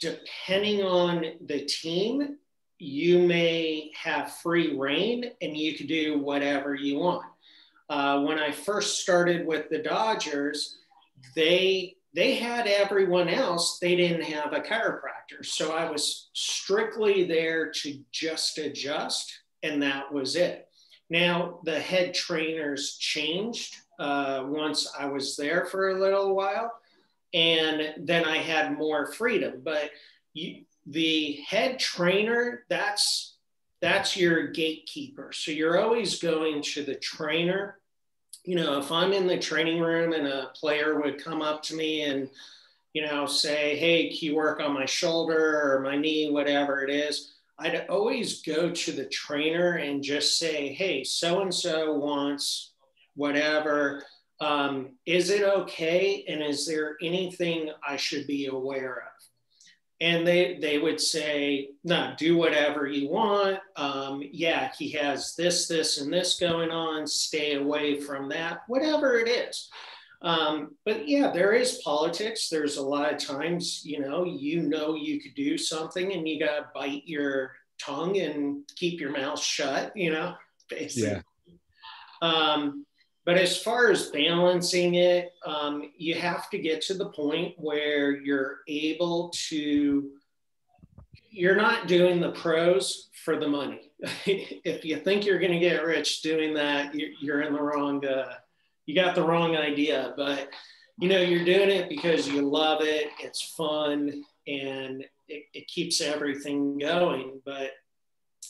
Depending on the team, you may have free reign and you can do whatever you want. When I first started with the Dodgers, they had everyone else. They didn't have a chiropractor. So I was strictly there to just adjust, and that was it. Now, the head trainers changed once I was there for a little while. And then I had more freedom. But the head trainer, that's your gatekeeper. So you're always going to the trainer. If I'm in the training room and a player would come up to me and, say, hey, can you work on my shoulder or my knee, whatever it is, I'd always go to the trainer and just say, hey, so-and-so wants whatever. Is it okay? And is there anything I should be aware of? And they would say, no, do whatever you want. Yeah, he has this, and this going on. Stay away from that, whatever it is. But yeah, there is politics. There's a lot of times, you could do something and you got to bite your tongue and keep your mouth shut, basically. Yeah. But as far as balancing it, you have to get to the point where you're not doing the pros for the money. If you think you're going to get rich doing that, you're in the wrong, you got the wrong idea. But, you're doing it because you love it, it's fun, and it keeps everything going. But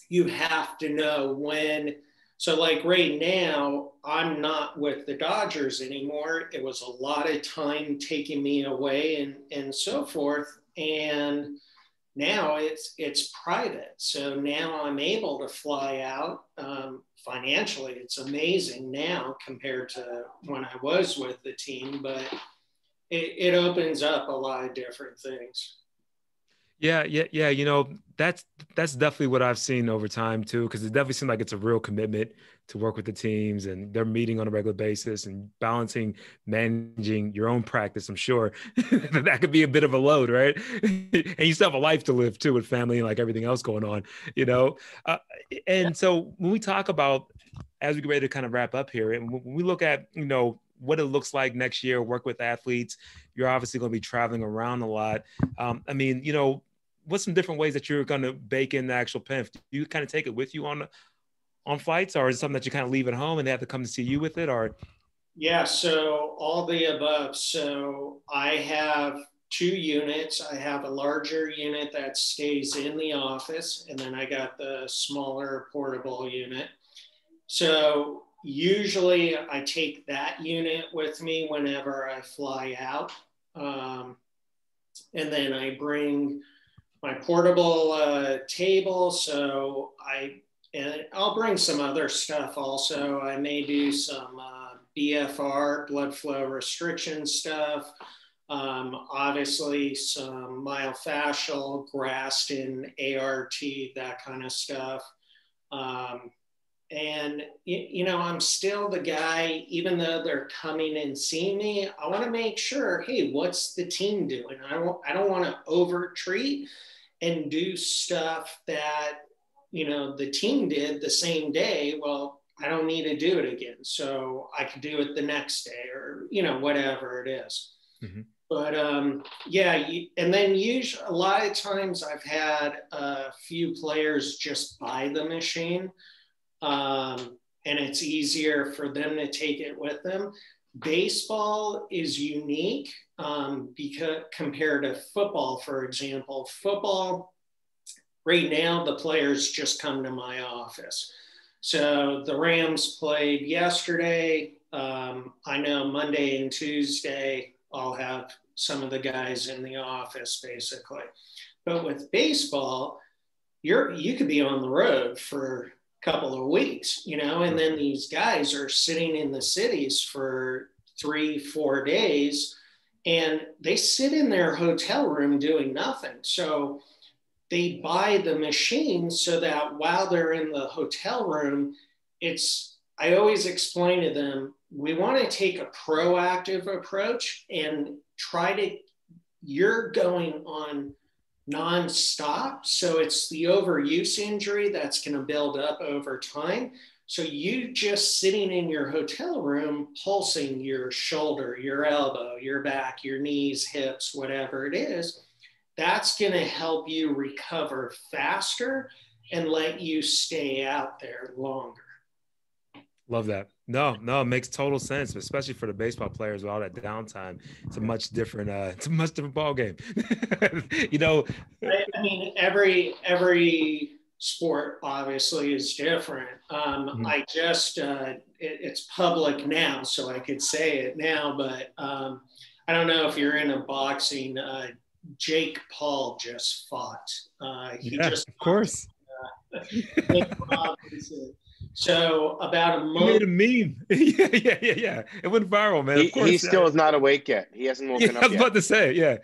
you have to know when. So like right now, I'm not with the Dodgers anymore. It was a lot of time taking me away and so forth. And now it's private. So now I'm able to fly out. Financially, it's amazing now compared to when I was with the team, but it opens up a lot of different things. Yeah. That's definitely what I've seen over time too, because it definitely seems like it's a real commitment to work with the teams, and they're meeting on a regular basis and balancing, managing your own practice. I'm sure that could be a bit of a load, right? And you still have a life to live too, with family and like everything else going on, And so when we talk about, as we get ready to kind of wrap up here, and when we look at, what it looks like next year, work with athletes, you're obviously going to be traveling around a lot. What's some different ways that you're going to bake in the actual PEMF? Do you kind of take it with you on flights, or is it something that you kind of leave at home and they have to come to see you with it? Or yeah, so all the above. So I have 2 units. I have a larger unit that stays in the office, and then I got the smaller portable unit. So usually I take that unit with me whenever I fly out. And then I bring my portable table. So and I'll bring some other stuff also. I may do some BFR, blood flow restriction stuff. Obviously some myofascial, Graston, ART, that kind of stuff. And, you know, I'm still the guy, even though they're coming and seeing me, I want to make sure, hey, what's the team doing? I don't want to over-treat and do stuff that, you know, the team did the same day. Well, I don't need to do it again. So I could do it the next day, or, you know, whatever it is. Mm-hmm. But yeah, and then usually a lot of times I've had a few players just buy the machine. And it's easier for them to take it with them. Baseball is unique because compared to football, for example. Football, right now, the players just come to my office. So the Rams played yesterday. I know Monday and Tuesday, I'll have some of the guys in the office, basically. But with baseball, you could be on the road for couple of weeks, you know, and then these guys are sitting in the cities for 3-4 days, and they sit in their hotel room doing nothing. So they buy the machine so that while they're in the hotel room, I always explain to them, we want to take a proactive approach and you're going on nonstop. So it's the overuse injury that's going to build up over time. So you just sitting in your hotel room, pulsing your shoulder, your elbow, your back, your knees, hips, whatever it is, that's going to help you recover faster and let you stay out there longer. Love that. No, it makes total sense, especially for the baseball players with all that downtime. It's a much different ball game. You know, I mean, every sport obviously is different. I just it's public now, so I could say it now, but I don't know if you're into boxing. Jake Paul just fought. Of course. So about a month. He made a meme. Yeah. It went viral, man. Of course, he still is not awake yet. He hasn't woken up yet. I was about to say, yeah.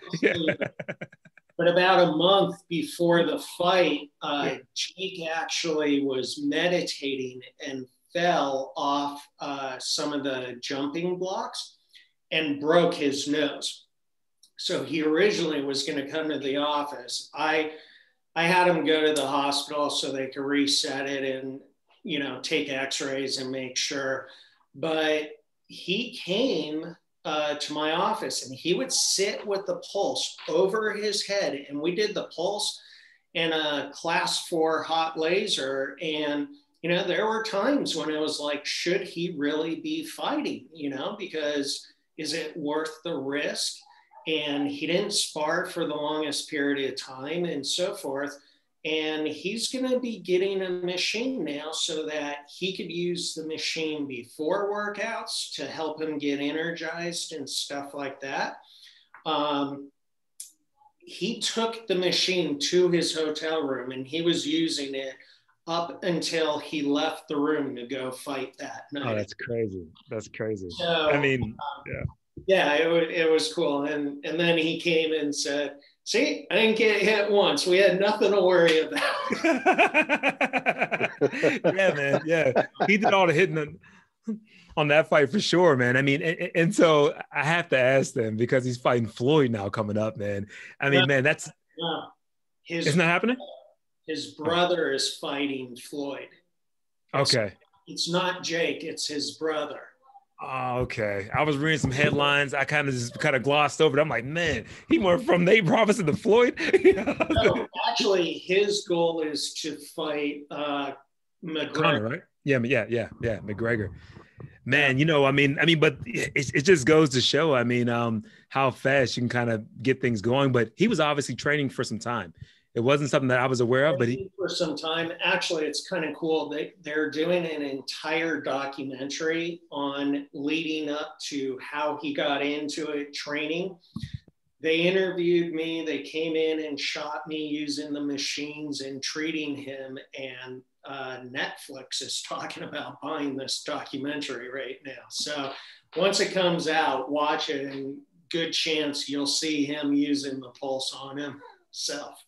But about a month before the fight, Jake actually was meditating and fell off some of the jumping blocks and broke his nose. So he originally was going to come to the office. I had him go to the hospital so they could reset it and, you know, take x-rays and make sure. But he came to my office and he would sit with the pulse over his head. And we did the pulse and a class 4 hot laser. And, you know, there were times when it was like, should he really be fighting, you know, because is it worth the risk? And he didn't spar for the longest period of time and so forth. And he's going to be getting a machine now so that he could use the machine before workouts to help him get energized and stuff like that. He took the machine to his hotel room and he was using it up until he left the room to go fight that night. Oh, that's crazy. That's crazy. So, I mean, yeah. Yeah, it was cool. And then he came and said, see, I didn't get hit once. We had nothing to worry about. Yeah, man. Yeah. He did all the hitting on that fight for sure, man. I mean, and so I have to ask them because he's fighting Floyd now coming up, man. I mean, man, that's isn't that happening? His brother is fighting Floyd. Okay. It's not Jake, it's his brother. Oh, okay. I was reading some headlines. I kind of glossed over it. I'm like, man, he went from Nate Robinson to Floyd. No, actually, his goal is to fight McGregor. Conor, right? Yeah, McGregor. Man, you know, I mean, but it just goes to show, I mean, how fast you can kind of get things going. But he was obviously training for some time. It wasn't something that I was aware of, but for some time. Actually, it's kind of cool. They're doing an entire documentary on leading up to how he got into it, training. They interviewed me. They came in and shot me using the machines and treating him. And Netflix is talking about buying this documentary right now. So once it comes out, watch it, and good chance you'll see him using the pulse on himself.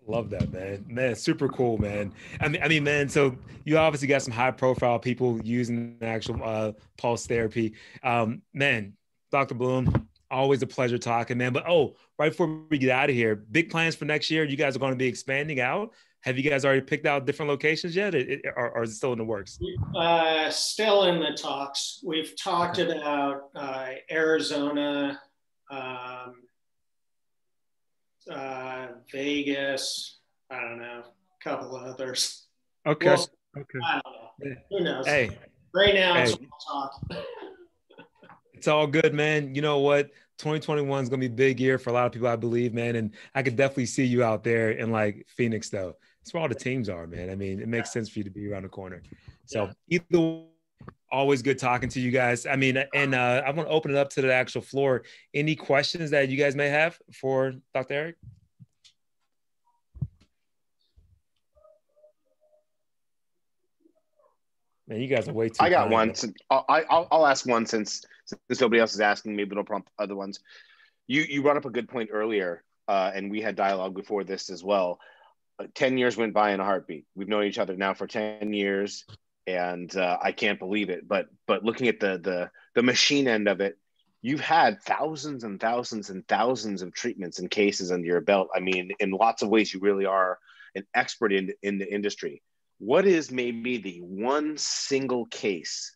Love that, man. Man, super cool, man. I mean, man, so you obviously got some high profile people using the actual pulse therapy. Man, Dr. Bloom, always a pleasure talking, man. But right before we get out of here, big plans for next year. You guys are going to be expanding out. Have you guys already picked out different locations yet, or is it still in the works? Still in the talks. We've talked about Arizona, Vegas, I don't know, a couple of others. Okay. Well, okay. I don't know. Who knows? Hey. Right now, it's all talk. It's all good, man. You know what? 2021 is going to be a big year for a lot of people, I believe, man. And I could definitely see you out there in like Phoenix, though. That's where all the teams are, man. I mean, it makes sense for you to be around the corner. So either way, always good talking to you guys. I mean, and I want to open it up to the actual floor. Any questions that you guys may have for Dr. Eric? Man, you guys are way too. I got one. I'll ask one since nobody else is asking. Maybe it'll prompt other ones. You brought up a good point earlier, and we had dialogue before this as well. 10 years went by in a heartbeat. We've known each other now for 10 years, and I can't believe it. But looking at the machine end of it, you've had thousands and thousands and thousands of treatments and cases under your belt. I mean, in lots of ways, you really are an expert in the industry. What is maybe the one single case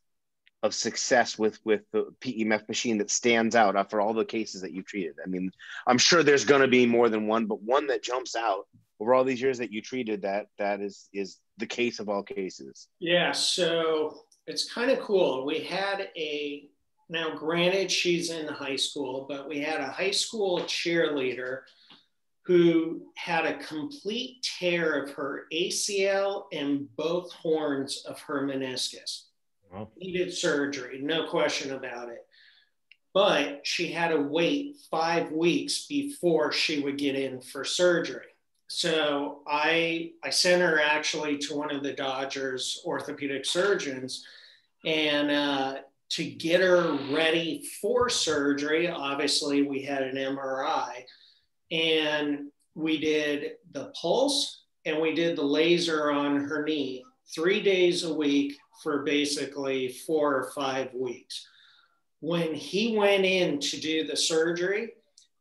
of success with the PEMF machine that stands out after all the cases that you've treated? I mean, I'm sure there's going to be more than one, but one that jumps out over all these years that you treated that is the case of all cases. Yeah, so it's kind of cool. We had now granted she's in high school, but we had a high school cheerleader who had a complete tear of her ACL and both horns of her meniscus. Wow. Needed surgery, no question about it. But she had to wait 5 weeks before she would get in for surgery. So I sent her actually to one of the Dodgers orthopedic surgeons, and to get her ready for surgery, obviously we had an MRI. And we did the pulse and we did the laser on her knee 3 days a week for basically 4 or 5 weeks. When he went in to do the surgery,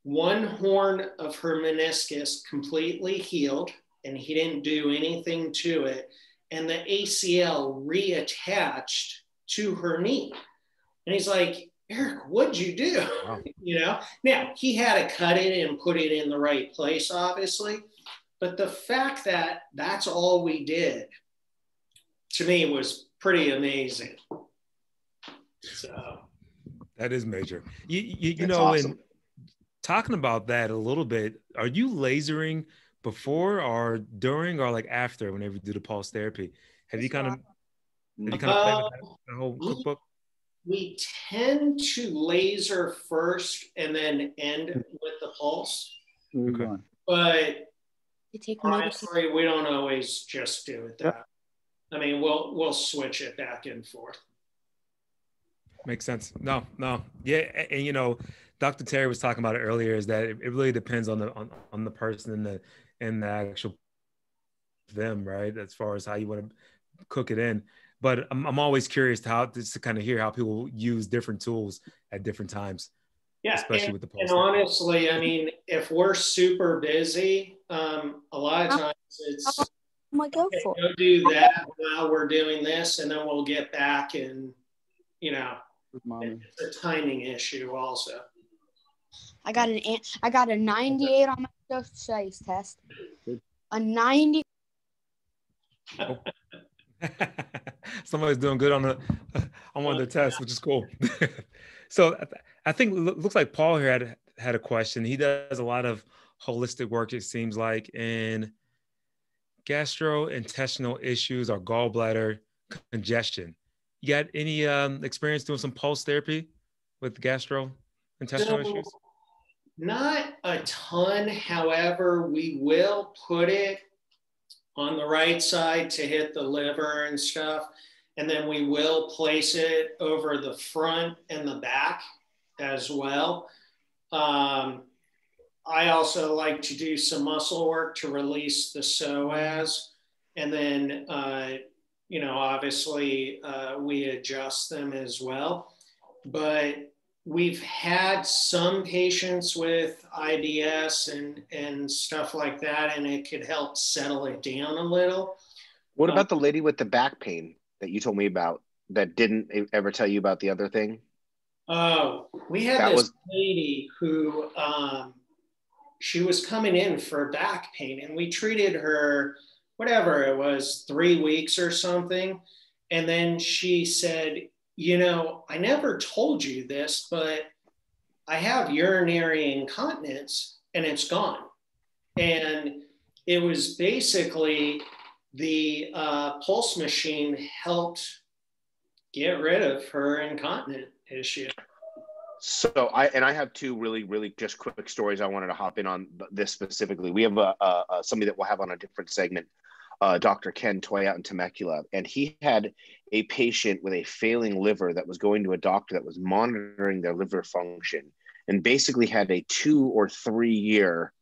one horn of her meniscus completely healed and he didn't do anything to it. And the ACL reattached to her knee. And he's like, Eric, what'd you do? Wow. You know, now he had to cut it and put it in the right place, obviously. But the fact that that's all we did, to me, was pretty amazing. So that is major. You know, awesome. And talking about that a little bit, are you lasering before or during or like after whenever you do the pulse therapy? Have you kind of played with that whole cookbook? We tend to laser first and then end with the pulse. Okay. But honestly, we don't always just do it that. I mean, we'll switch it back and forth. Makes sense. No. Yeah, and you know, Dr. Terry was talking about it earlier, is that it really depends on the person and the actual them, right? As far as how you want to cook it in. But I'm always curious to kind of hear how people use different tools at different times. Yeah, especially with the pulse. And honestly, I mean, if we're super busy, a lot of times it's go do that while we're doing this, and then we'll get back, and you know, it's a timing issue also. I got a 98 on my social studies test. A 90. Oh. Somebody's doing good on one of their tests, which is cool. So I think it looks like Paul here had a question. He does a lot of holistic work, it seems like, in gastrointestinal issues or gallbladder congestion. You got any experience doing some pulse therapy with gastrointestinal issues? Not a ton. However, we will put it on the right side to hit the liver and stuff. And then we will place it over the front and the back as well. I also like to do some muscle work to release the psoas. And then, you know, obviously we adjust them as well. But we've had some patients with IBS and stuff like that, and it could help settle it down a little. What about the lady with the back pain that you told me about that didn't ever tell you about the other thing? Oh, we had this lady who, she was coming in for back pain, and we treated her, whatever it was, 3 weeks or something. And then she said, you know, I never told you this, but I have urinary incontinence and it's gone. And it was basically the pulse machine helped get rid of her incontinent issue. So I have two really just quick stories. I wanted to hop in on this specifically. We have somebody that we'll have on a different segment, Dr. Ken Toy out in Temecula, and he had a patient with a failing liver that was going to a doctor that was monitoring their liver function, and basically had a 2 or 3 year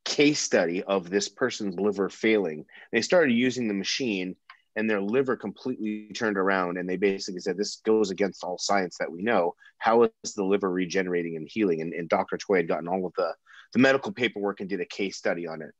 case study of this person's liver failing. They started using the machine, and their liver completely turned around, and they basically said, this goes against all science that we know. How is the liver regenerating and healing? And Dr. Toy had gotten all of the medical paperwork and did a case study on it.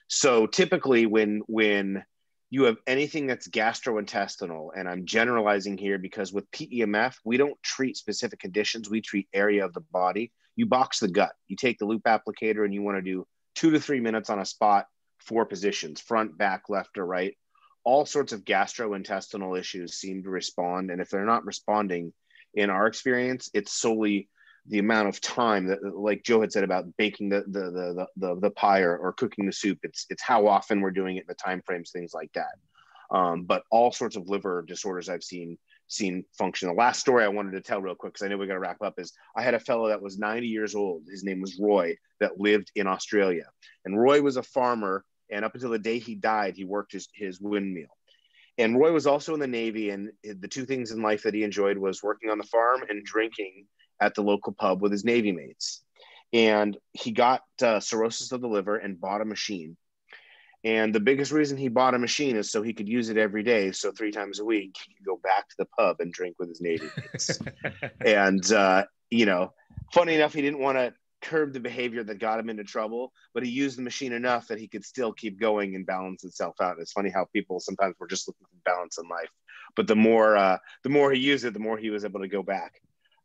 So typically when you have anything that's gastrointestinal, and I'm generalizing here because with PEMF, we don't treat specific conditions, we treat area of the body. You box the gut, you take the loop applicator, and you want to do 2 to 3 minutes on a spot, 4 positions, front, back, left, or right. All sorts of gastrointestinal issues seem to respond. And if they're not responding, in our experience, it's solely the amount of time that, like Joe had said about baking the pie or cooking the soup. It's how often we're doing it, the time frames, things like that. But all sorts of liver disorders I've seen function. The last story I wanted to tell real quick, because I know we got to wrap up, is I had a fellow that was 90 years old. His name was Roy, that lived in Australia. And Roy was a farmer. And up until the day he died, he worked his windmill. And Roy was also in the Navy. And the 2 things in life that he enjoyed was working on the farm and drinking at the local pub with his Navy mates. And he got cirrhosis of the liver and bought a machine. And the biggest reason he bought a machine is so he could use it every day. So 3 times a week, he could go back to the pub and drink with his Navy mates. And, you know, funny enough, he didn't want to curb the behavior that got him into trouble, but he used the machine enough that he could still keep going and balance itself out. And it's funny how people sometimes were just looking for balance in life, but the more he used it, the more he was able to go back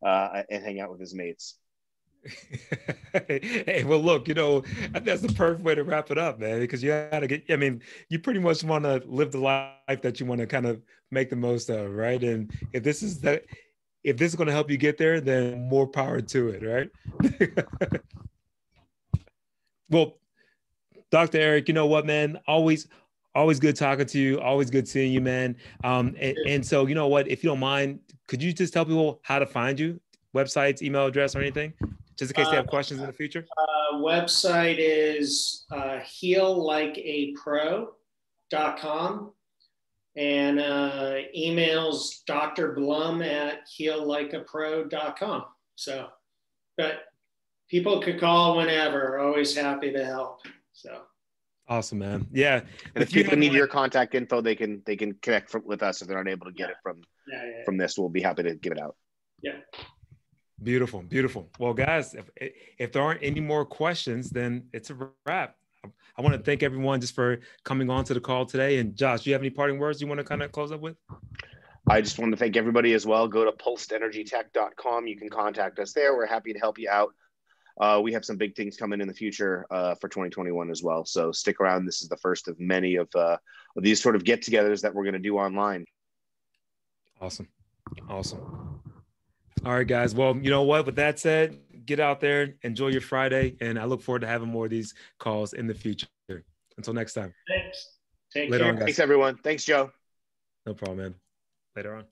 and hang out with his mates. Hey, well, look, you know, I think that's the perfect way to wrap it up, man, because you got to get, I mean, you pretty much want to live the life that you want to kind of make the most of, right? And if this is going to help you get there, then more power to it, right? Well, Dr. Eric, you know what, man, always good talking to you. Always good seeing you, man. And so, you know what, if you don't mind, could you just tell people how to find you? Websites, email address, or anything, just in case they have questions in the future? Website is heallikeapro.com, and emails Dr. Blum at heallikeapro.com. So, but people could call whenever. Always happy to help. So awesome, man. Yeah. And if people need your contact info, they can connect with us if they're not able to get it from this. We'll be happy to give it out. Yeah. Beautiful. Well, guys, if there aren't any more questions, then it's a wrap. I want to thank everyone just for coming on to the call today. And Josh, do you have any parting words you want to kind of close up with? I just want to thank everybody as well. Go to pulsedenergytech.com. You can contact us there. We're happy to help you out. We have some big things coming in the future for 2021 as well. So stick around. This is the first of many of these sort of get-togethers that we're going to do online. Awesome. All right, guys. Well, you know what? With that said, get out there, enjoy your Friday, and I look forward to having more of these calls in the future. Until next time. Thanks. Take Later care. on, guys. Thanks, everyone. Thanks, Joe. No problem, man. Later on.